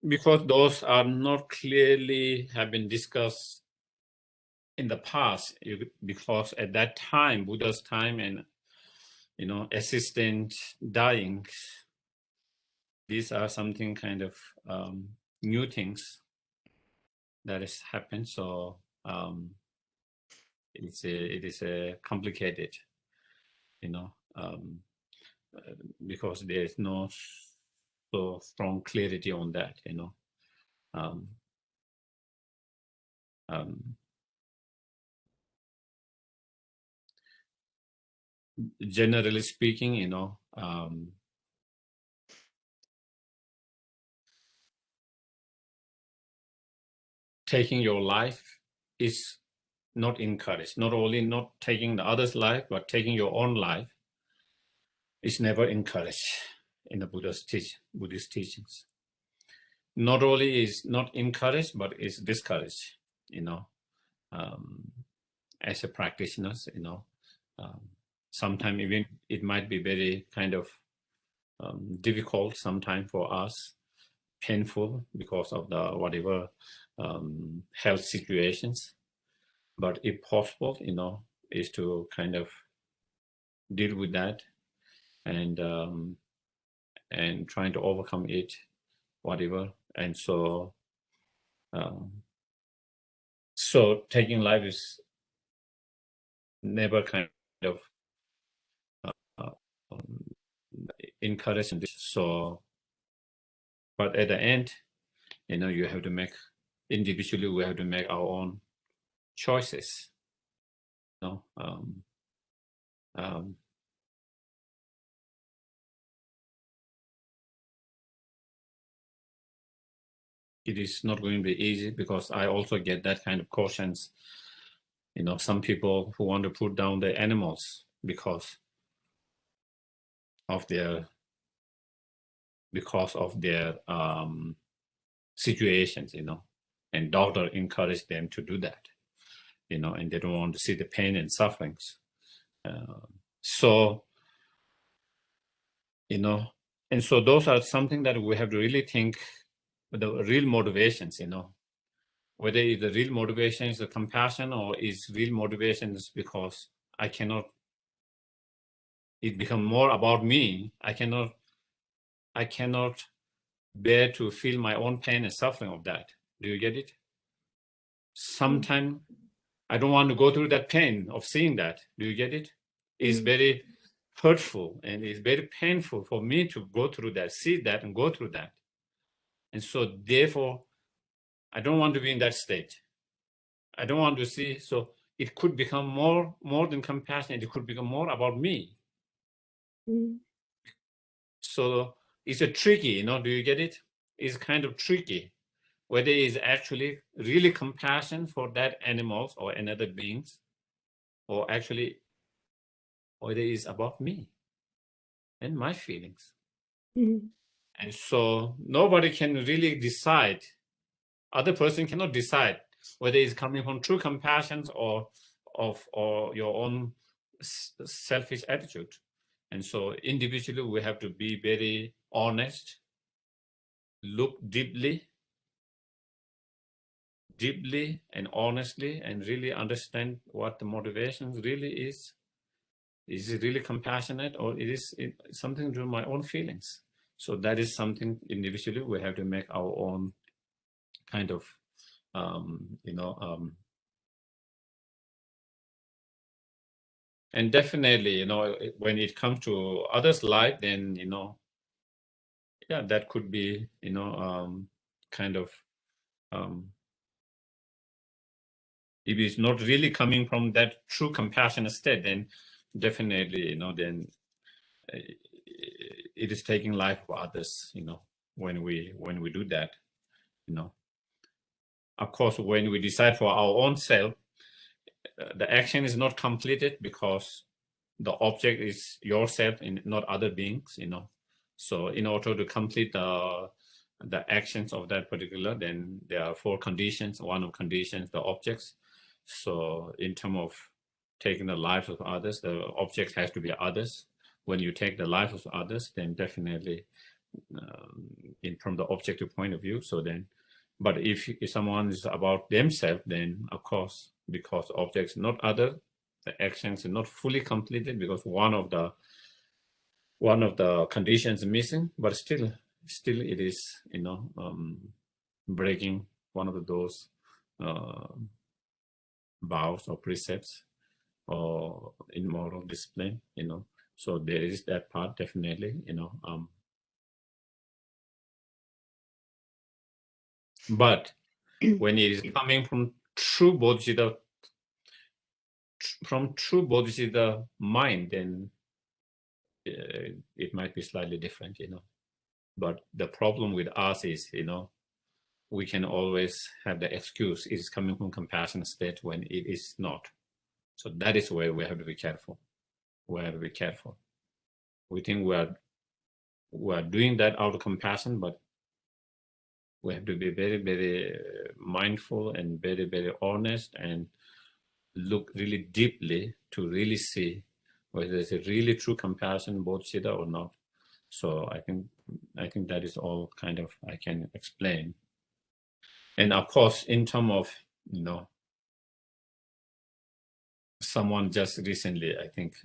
Because those are not clearly have been discussed in the past, because at that time, Buddha's time, and assistant dying, these are something kind of new things that has happened. So it is a complicated, because there is no so strong clarity on that, generally speaking, taking your life is not encouraged. Not only not taking the other's life, but taking your own life is never encouraged in the Buddhist teachings. Not only is not encouraged, but is discouraged, as a practitioner, sometimes even it might be very kind of difficult sometimes for us, painful because of the whatever health situations. But if possible, is to kind of deal with that and trying to overcome it, whatever. And so taking life is never kind of encouraging this. So, but at the end, you have to make, individually, we have to make our own choices. It is not going to be easy, because I also get that kind of questions. Some people who want to put down the animals because of their situations, and doctor encourage them to do that, and they don't want to see the pain and sufferings. And so those are something that we have to really think the real motivations, whether the real motivation is the compassion, or is real motivation is because it become more about me. I cannot bear to feel my own pain and suffering of that. Do you get it? Sometimes I don't want to go through that pain of seeing that. Do you get it? It's very hurtful, and it's very painful for me to go through that, see that, and go through that. And so therefore, I don't want to be in that state. I don't want to see. So it could become more than compassion. It could become more about me. So it's a tricky, do you get it? It's kind of tricky whether it's actually really compassion for that animals or another beings, or actually whether it's about me and my feelings. And so nobody can really decide. Other person cannot decide whether it's coming from true compassion or your own selfish attitude. And so individually, we have to be very honest, look deeply and honestly, and really understand what the motivation really is. Is it really compassionate, or it is something to do with my own feelings? So that is something individually we have to make our own kind of, and definitely, when it comes to others' life, then, yeah, that could be, kind of, if it's not really coming from that true compassionate state, then definitely, then it is taking life of others, when we do that, Of course, when we decide for our own self, the action is not completed because the object is yourself and not other beings, So in order to complete the actions of that particular, then there are 4 conditions. One of conditions, the objects. So in terms of taking the lives of others, the object has to be others. When you take the life of others, then definitely from the objective point of view. So then, but if someone is about themselves, then of course, because objects not other, the actions are not fully completed because one of the conditions missing, but still it is, breaking one of those vows or precepts or in moral discipline, So there is that part definitely, But when it is coming from true bodhicitta, mind, then it might be slightly different, But the problem with us is, we can always have the excuse it's coming from compassionate state when it is not. So that is where we have to be careful. We have to be careful. We think we are doing that out of compassion, but we have to be very, very mindful and very, very honest and look really deeply to really see whether there's a really true compassion, bodhicitta or not. So I think that is all kind of I can explain. And of course, in terms of, someone just recently, I think,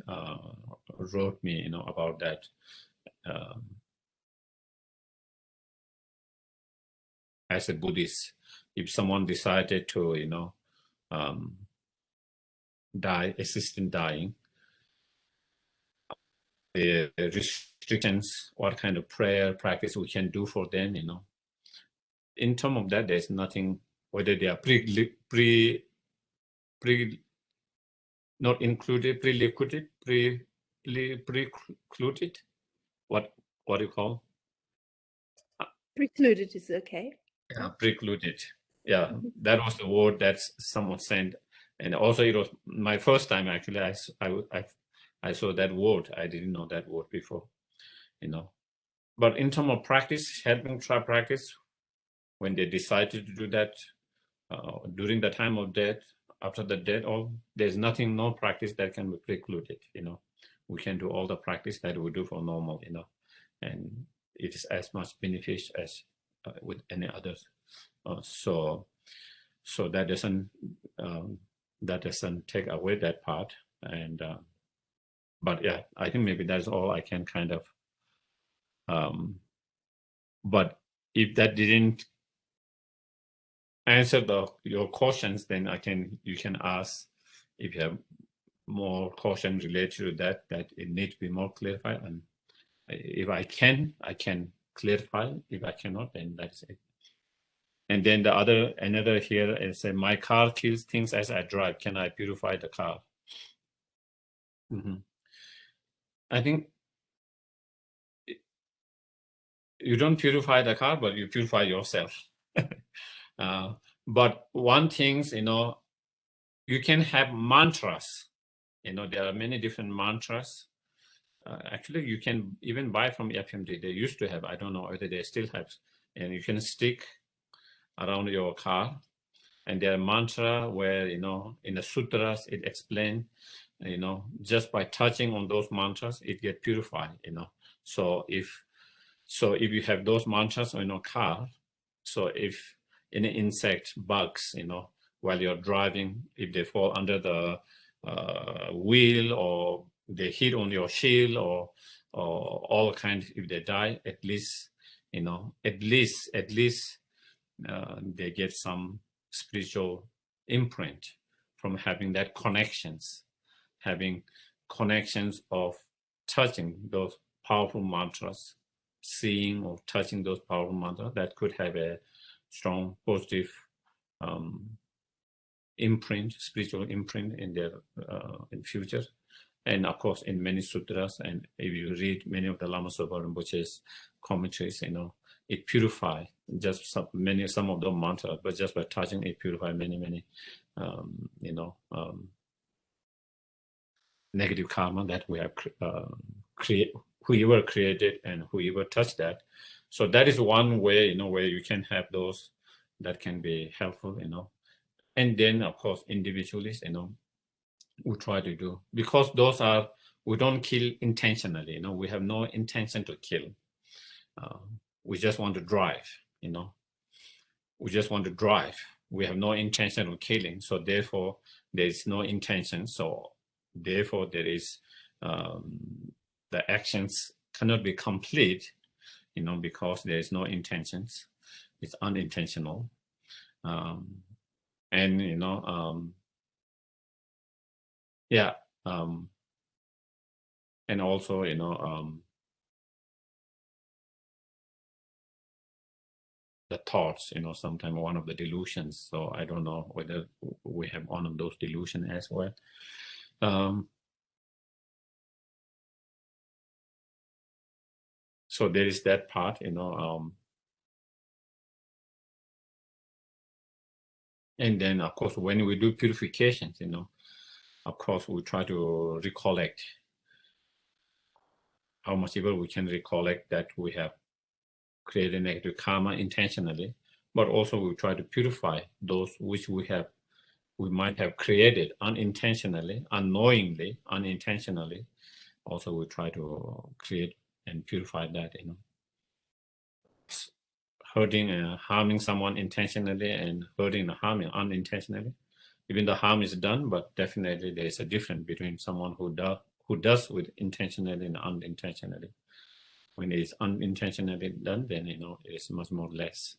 wrote me, about that. As a Buddhist, if someone decided to, die, assist in dying, the restrictions, what kind of prayer practice we can do for them, In terms of that, there's nothing, whether they are not included, precluded, what do you call? Precluded is okay. Yeah, precluded. Yeah, that was the word that someone sent, and also it was my first time actually. I saw that word. I didn't know that word before, But in terms of practice, helping try practice, when they decided to do that during the time of death, after the death, there's nothing, no practice that can be precluded. We can do all the practice that we do for normal, and it is as much beneficial as with any others. So that doesn't take away that part. And but yeah, I think maybe that's all I can kind of. But if that didn't answer your questions, then you can ask if you have more questions related to that it needs to be more clarified. And if I can clarify. If I cannot, then that's it. And then another here is my car kills things as I drive. Can I purify the car? I think you don't purify the car, but you purify yourself. But one thing, you can have mantras. There are many different mantras. Actually, you can even buy from FMD. They used to have, I don't know whether they still have, and you can stick around your car. And there are mantra where, in the sutras, it explains, just by touching on those mantras, it gets purified, So if you have those mantras on your car, so if any insect, bugs, while you're driving, if they fall under the wheel or they hit on your shield or all kinds. If they die, at least at least they get some spiritual imprint from having that connections, having connections of touching those powerful mantras, seeing or touching those powerful mantras that could have a strong positive imprint, spiritual imprint in their in future. And of course, in many sutras, and if you read many of the Lama Zopa Rinpoche's commentaries, it purifies just some of the mantras, but just by touching it purify many negative karma that we have whoever created and whoever touched that. So that is one way, where you can have those that can be helpful, And then of course, individualists, we try to do, because those are, we don't kill intentionally, we have no intention to kill. We just want to drive, we just want to drive. We have no intention of killing, so therefore there is no intention. So therefore there is the actions cannot be complete, because there is no intentions. It's unintentional, and yeah, and also the thoughts, sometimes one of the delusions. So I don't know whether we have one of those delusions as well. So there is that part, and then of course when we do purifications, of course we try to recollect how much ever we can recollect that we have created negative karma intentionally, but also we try to purify those which we might have created unintentionally, unknowingly, unintentionally. Also we try to create and purify that, hurting and harming someone intentionally and hurting and harming unintentionally. Even the harm is done, but definitely there is a difference between someone who does with intentionally and unintentionally. When it is unintentionally done, then it is much more less.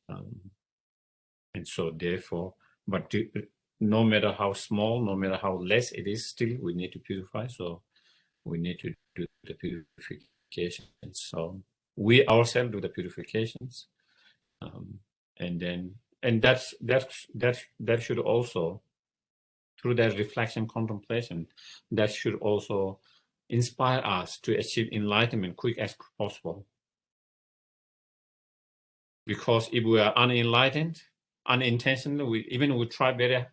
And so therefore, but no matter how small, no matter how less it is, still we need to purify. So we need to do the purification. So we ourselves do the purifications, and that should also, through that reflection contemplation, that should also inspire us to achieve enlightenment quick as possible. Because if we are unenlightened, unintentionally, we try very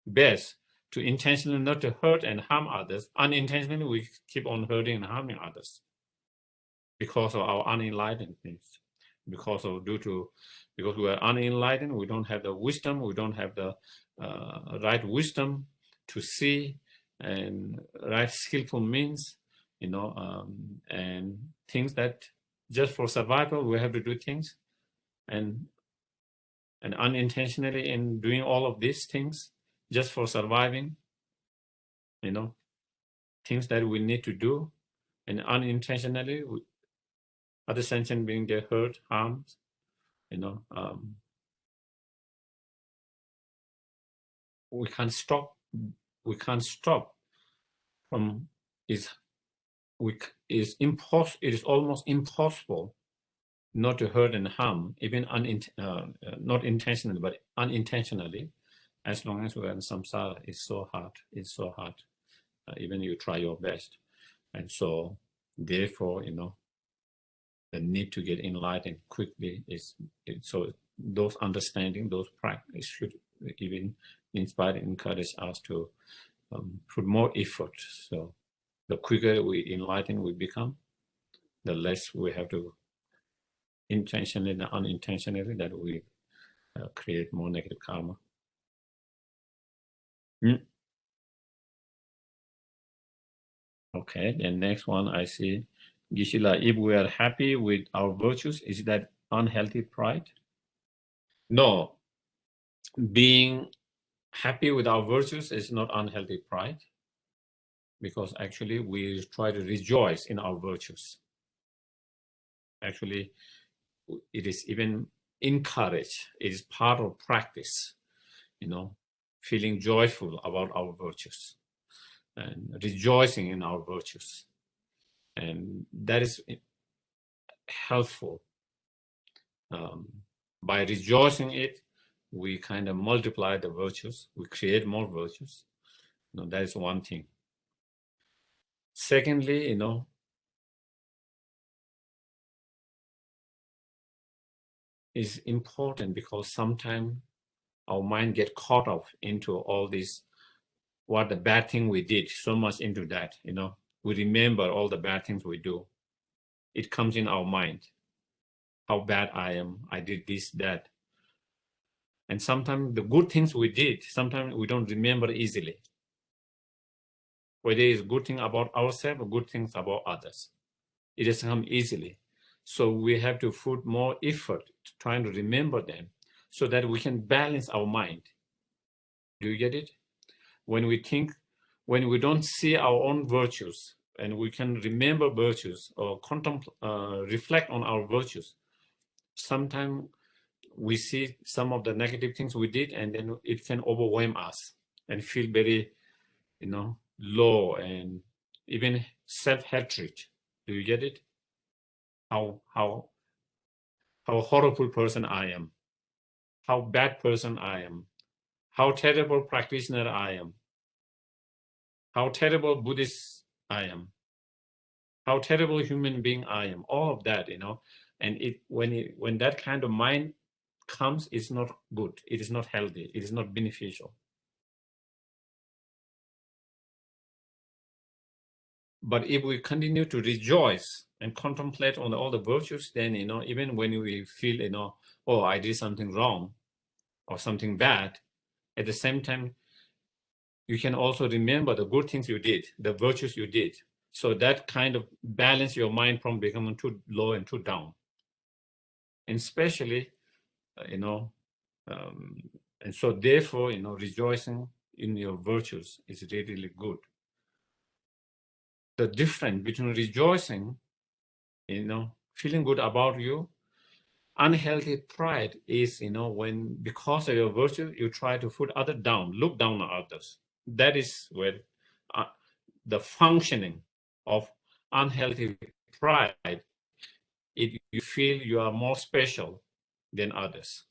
best to intentionally not to hurt and harm others. Unintentionally, we keep on hurting and harming others because of our unenlightenedness. Because we are unenlightened, we don't have the wisdom, we don't have the right wisdom to see and right skillful means, and things that just for survival we have to do things, and unintentionally in doing all of these things just for surviving, things that we need to do, and unintentionally other sentient beings get hurt, harmed, we can't stop from it is almost impossible not to hurt and harm, even not intentionally but unintentionally, as long as we're in samsara. It's so hard, even you try your best. And so therefore the need to get enlightened quickly so those understanding, those practice should even inspire and encourage us to put more effort. So the quicker we enlighten we become, the less we have to intentionally and unintentionally that we create more negative karma. Okay, the next one I see, Gishila, if we are happy with our virtues, is that unhealthy pride? No, being happy with our virtues is not unhealthy pride. because actually we try to rejoice in our virtues. Actually, it is even encouraged. It is part of practice, feeling joyful about our virtues and rejoicing in our virtues. And that is helpful. By rejoicing it, we kind of multiply the virtues. We create more virtues. That is one thing. Secondly, is important because sometimes our mind get caught up into all this, what the bad thing we did, so much into that, we remember all the bad things we do. It comes in our mind, how bad I am, I did this, that. And sometimes the good things we did, sometimes we don't remember easily. Whether it's good thing about ourselves or good things about others. It doesn't come easily. So we have to put more effort trying to remember them so that we can balance our mind. Do you get it? When we don't see our own virtues and we can remember virtues or reflect on our virtues, sometimes we see some of the negative things we did and then it can overwhelm us and feel very, low and even self-hatred. Do you get it? How horrible person I am, how bad person I am, how terrible practitioner I am, how terrible Buddhist I am, how terrible human being I am. All of that, and when that kind of mind comes, it's not good. It is not healthy. It is not beneficial. But if we continue to rejoice and contemplate on all the virtues, then, even when we feel, oh, I did something wrong or something bad, at the same time, you can also remember the good things you did, the virtues you did. So that kind of balance your mind from becoming too low and too down. And especially, and so therefore, rejoicing in your virtues is really, really good. The difference between rejoicing, feeling good about you, unhealthy pride is, when because of your virtue, you try to put others down, look down on others. That is where the functioning of unhealthy pride, you feel you are more special than others.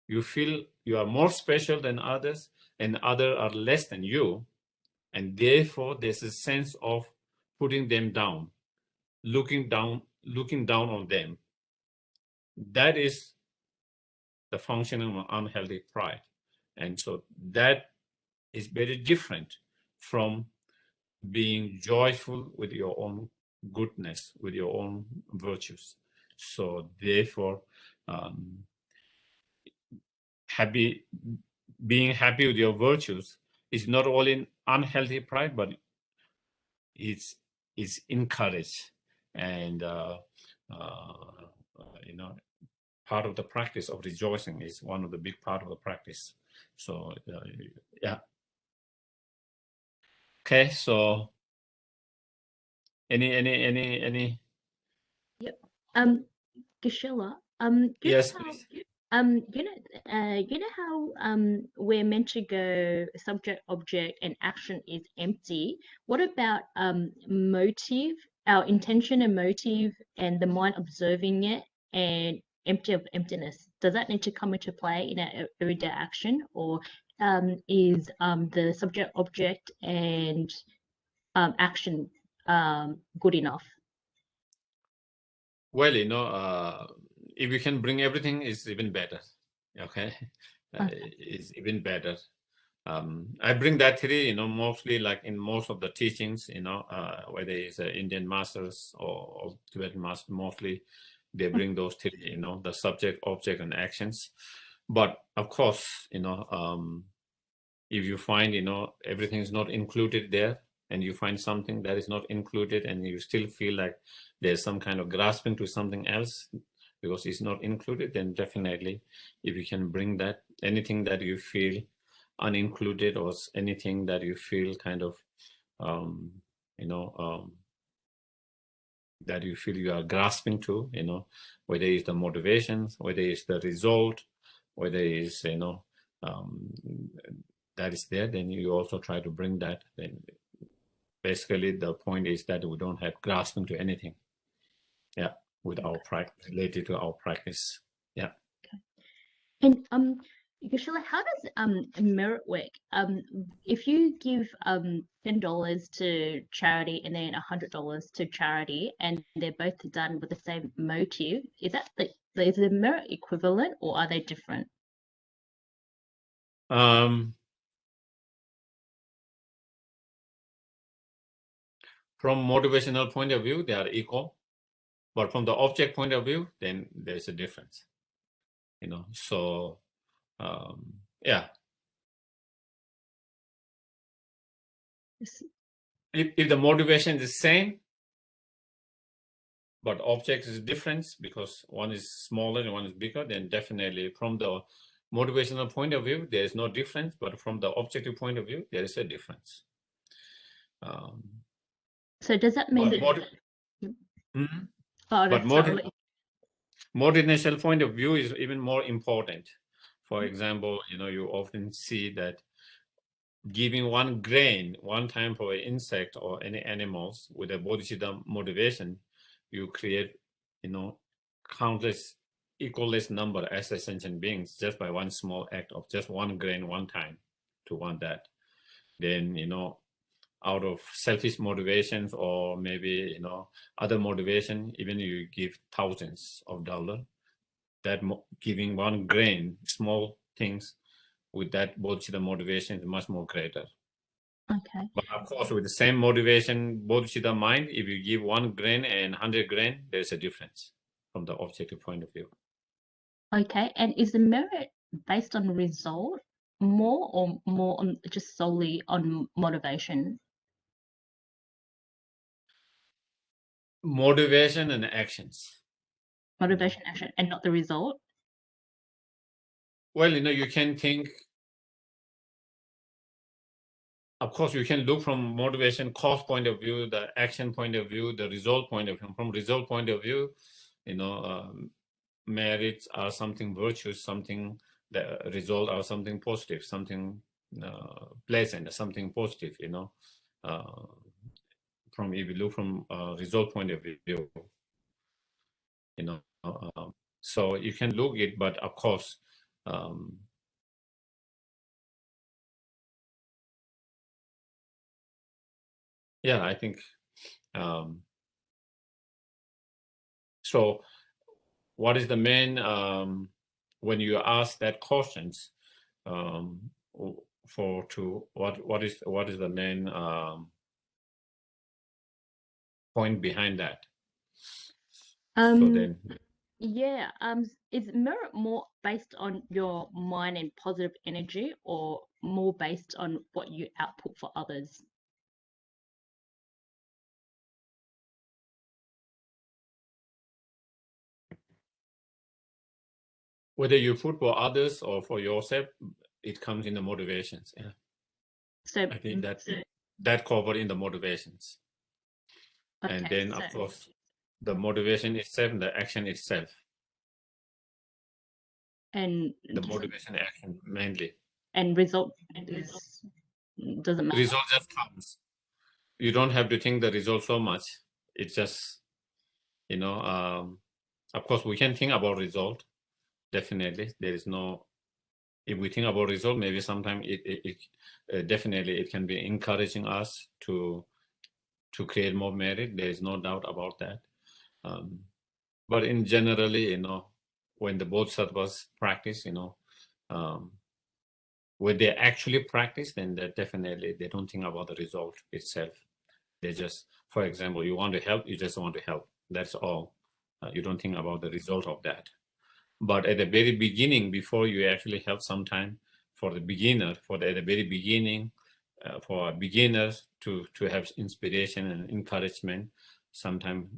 You feel you are more special than others and others are less than you. And therefore, there's a sense of putting them down, looking down on them. That is the functioning of unhealthy pride. And so that is very different from being joyful with your own goodness, with your own virtues. So therefore, being happy with your virtues is not only unhealthy pride, but it's encouraged and part of the practice of rejoicing is one of the big part of the practice. So yeah. Okay, so any Yep. Geshe, yes, how, please. how we're meant to go subject, object, and action is empty. What about motive, our intention and motive, and the mind observing it and empty of emptiness? Does that need to come into play in our everyday action, or is the subject, object, and action good enough? Well, if you can bring everything, it's even better. Okay, it's even better. I bring that theory, mostly like in most of the teachings, whether it's Indian masters or Tibetan masters, mostly they bring those theory, the subject, object, and actions. But of course, if you find, everything is not included there, and you find something that is not included, and you still feel like there's some kind of grasping to something else because it's not included, then definitely, if you can bring that, anything that you feel unincluded or anything that you feel kind of, that you feel you are grasping to, whether it's the motivations, whether it's the result, whether it's, that is there, then you also try to bring that. Then basically the point is that we don't have grasping to anything. Yeah, with our practice, related to our practice. Yeah. And Geshe, how does merit work? If you give $10 to charity and then $100 to charity, and they're both done with the same motive, is the merit equivalent, or are they different? From motivational point of view, they are equal, but from the object point of view, then there's a difference. So yeah. If the motivation is the same, but object is different because one is smaller and one is bigger, then definitely from the motivational point of view, there is no difference, but from the objective point of view, there is a difference. So does that mean that... But motivational point of view is even more important. For example, you often see that giving one grain one time for an insect or any animals with a bodhicitta motivation, you create, countless, equalless number as sentient beings just by one small act of just one grain one time to want that. Then, out of selfish motivations or maybe, other motivation, even you give thousands of dollars, that giving one grain, small things, with that bodhicitta motivation is much more greater. Okay. But of course, with the same motivation, bodhicitta mind, if you give 1 grain and 100 grain, there's a difference from the objective point of view. Okay, and is the merit based on result more or more on just solely on motivation? Motivation and actions. Motivation, action, and not the result? Well, you can think, of course, you can look from motivation cause point of view, the action point of view, the result point of view. From result point of view, merits are something virtuous, something, the result are something positive, something pleasant, something positive, from, if you look from result point of view, so you can look it, but of course, yeah, I think, so what is the main, when you ask that questions, what is the main point behind that? So then, yeah, is merit more based on your mind and positive energy, or more based on what you output for others? whether you put for others or for yourself, it comes in the motivations. Yeah. So I think that covered in the motivations. okay, And then, of course, the motivation itself and the action itself. And the motivation action mainly. And result doesn't matter. Result just comes. You don't have to think the result so much. It's just, of course, we can think about result. Definitely, there is no. If we think about result, maybe sometimes it definitely it can be encouraging us to create more merit. There is no doubt about that. But in generally, when the bodhisattvas practice, when they actually practice, then definitely they don't think about the result itself. They just, for example, you want to help, you just want to help. That's all. You don't think about the result of that. But at the very beginning, before you actually help, sometime for the beginner, at the very beginning, for beginners to have inspiration and encouragement, sometimes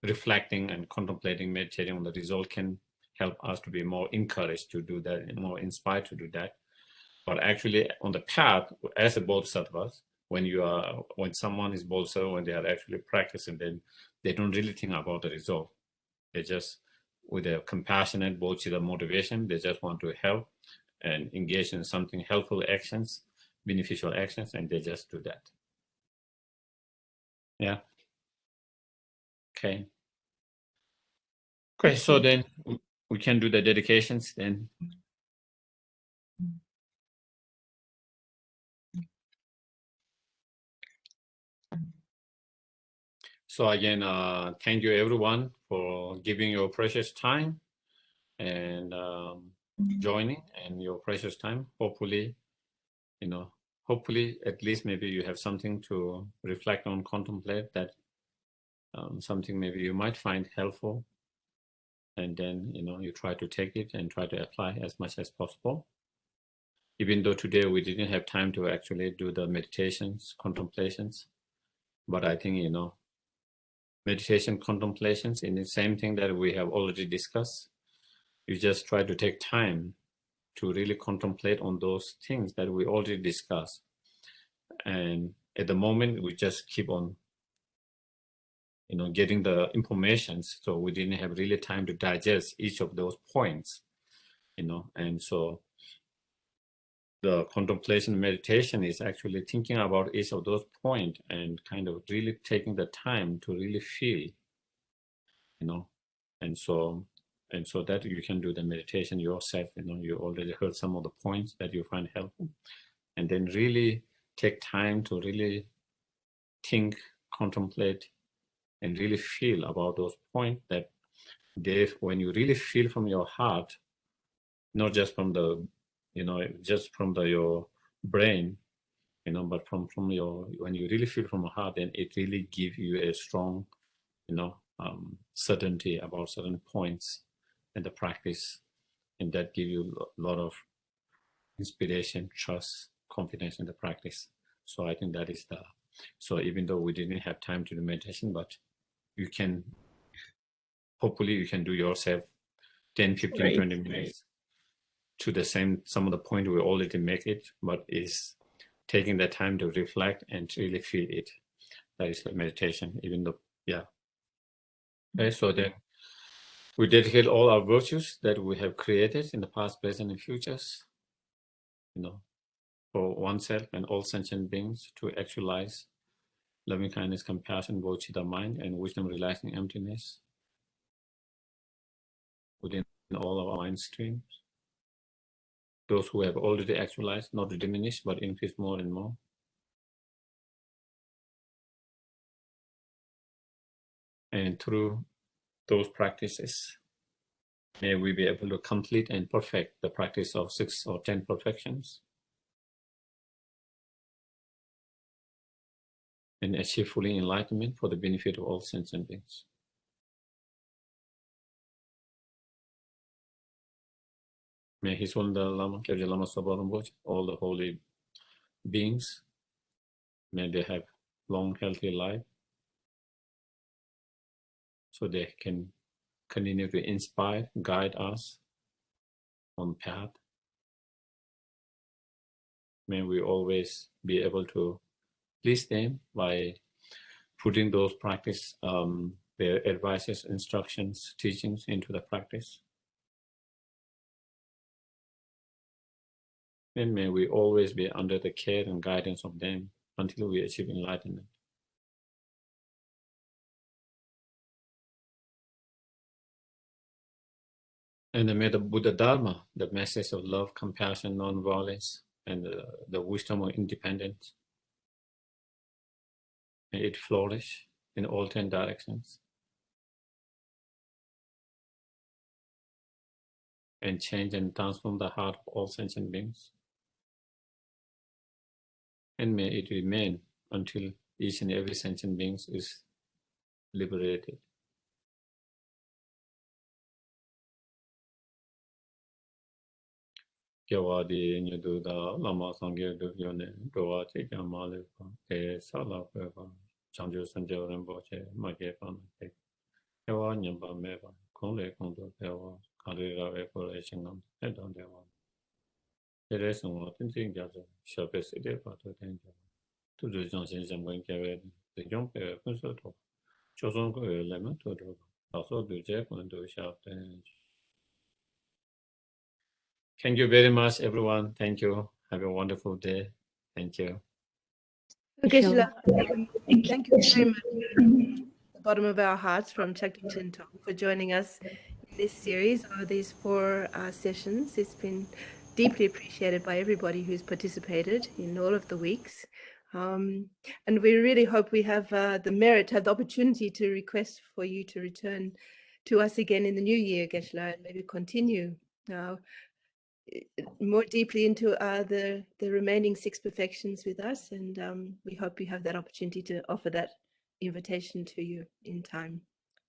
reflecting and contemplating, meditating on the result can help us to be more encouraged to do that and more inspired to do that. But actually on the path, as a bodhisattva, when someone is bodhisattva, when they are actually practicing, then they don't really think about the result. They just, with a compassionate bodhisattva motivation, they just want to help and engage in something helpful actions, beneficial actions, and they just do that. Yeah. Okay. Okay, so then we can do the dedications then. So again, thank you everyone for giving your precious time and joining and your precious time. Hopefully, hopefully at least maybe you have something to reflect on, contemplate, that something maybe you might find helpful. And then, you try to take it and try to apply as much as possible. Even though today we didn't have time to actually do the meditations, contemplations, but I think, meditation contemplations in the same thing that we have already discussed. You just try to take time to really contemplate on those things that we already discussed. And at the moment, we just keep on, getting the information. So we didn't have really time to digest each of those points, and so the contemplation meditation is actually thinking about each of those points and kind of really taking the time to really feel, and so that you can do the meditation yourself. You already heard some of the points that you find helpful, and then really take time to really think, contemplate, and really feel about those points that when you really feel from your heart, not just from the, your brain, but from your, when you really feel from your heart, then it really gives you a strong, certainty about certain points in the practice, and that give you a lot of inspiration, trust, confidence in the practice. So I think that is so even though we didn't have time to do meditation, but you can, hopefully you can do yourself 10, 15, Great. 20 minutes to the same, some of the point we already make it, but is taking the time to reflect and really feel it. That is the meditation, even though, yeah. Okay, so then we dedicate all our virtues that we have created in the past, present, and futures, for oneself and all sentient beings to actualize loving kindness, compassion, bodhicitta mind, and wisdom realizing emptiness within all of our mind streams. Those who have already actualized, not to diminish, but increase more and more. And through those practices, may we be able to complete and perfect the practice of 6 or 10 perfections and achieve fully enlightenment for the benefit of all sentient beings. May His Holy Lama, Kyabje Lama Sopa Rinpoche, all the holy beings, may they have long, healthy life, so they can continue to inspire, guide us on path. May we always be able to please them by putting those practice, their advices, instructions, teachings into the practice. And may we always be under the care and guidance of them until we achieve enlightenment. And may the Buddha Dharma, the message of love, compassion, non-violence, and the wisdom of independence, may it flourish in all 10 directions and change and transform the heart of all sentient beings. And may it remain until each and every sentient being is liberated. Gyawadi Nyududa Lama Sangye Dugyone Gowa Chika Malipa Te Sala Peva Chanju Sanjo Rinpoche Magyepan Gyawa Nyamba Meva Kongle Kongdo Dewa Kalira Reparation Edon Dewa There sont things that shall be said about the danger. To the Johnson and when carried the young concert of chosen lemon to the also the Jack and to shout. Thank you very much, everyone. Thank you. Have a wonderful day. Thank you. Geshe, thank you very much from the bottom of our hearts from Chakti Tong for joining us in this series or these 4 sessions. It's been deeply appreciated by everybody who's participated in all of the weeks. And we really hope we have the opportunity to request for you to return to us again in the new year, Geshe, and maybe continue more deeply into the remaining 6 perfections with us, and we hope you have that opportunity to offer that invitation to you in time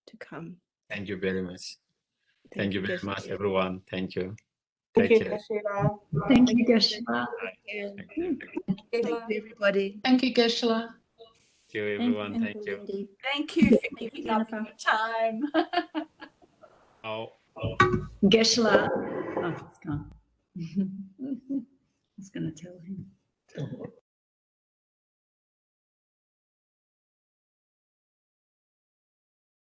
to come. Thank you very much. Thank you very much, everyone. Thank you. Thank Take you, care. Geshe. Thank you, Geshe. Thank you, everybody. Thank you, Geshe. Thank you, everyone. Thank you. Lindy. Thank you for Thank you, giving up Jennifer. your time. Oh. Geshe. Oh, it's gone. I was going to tell him.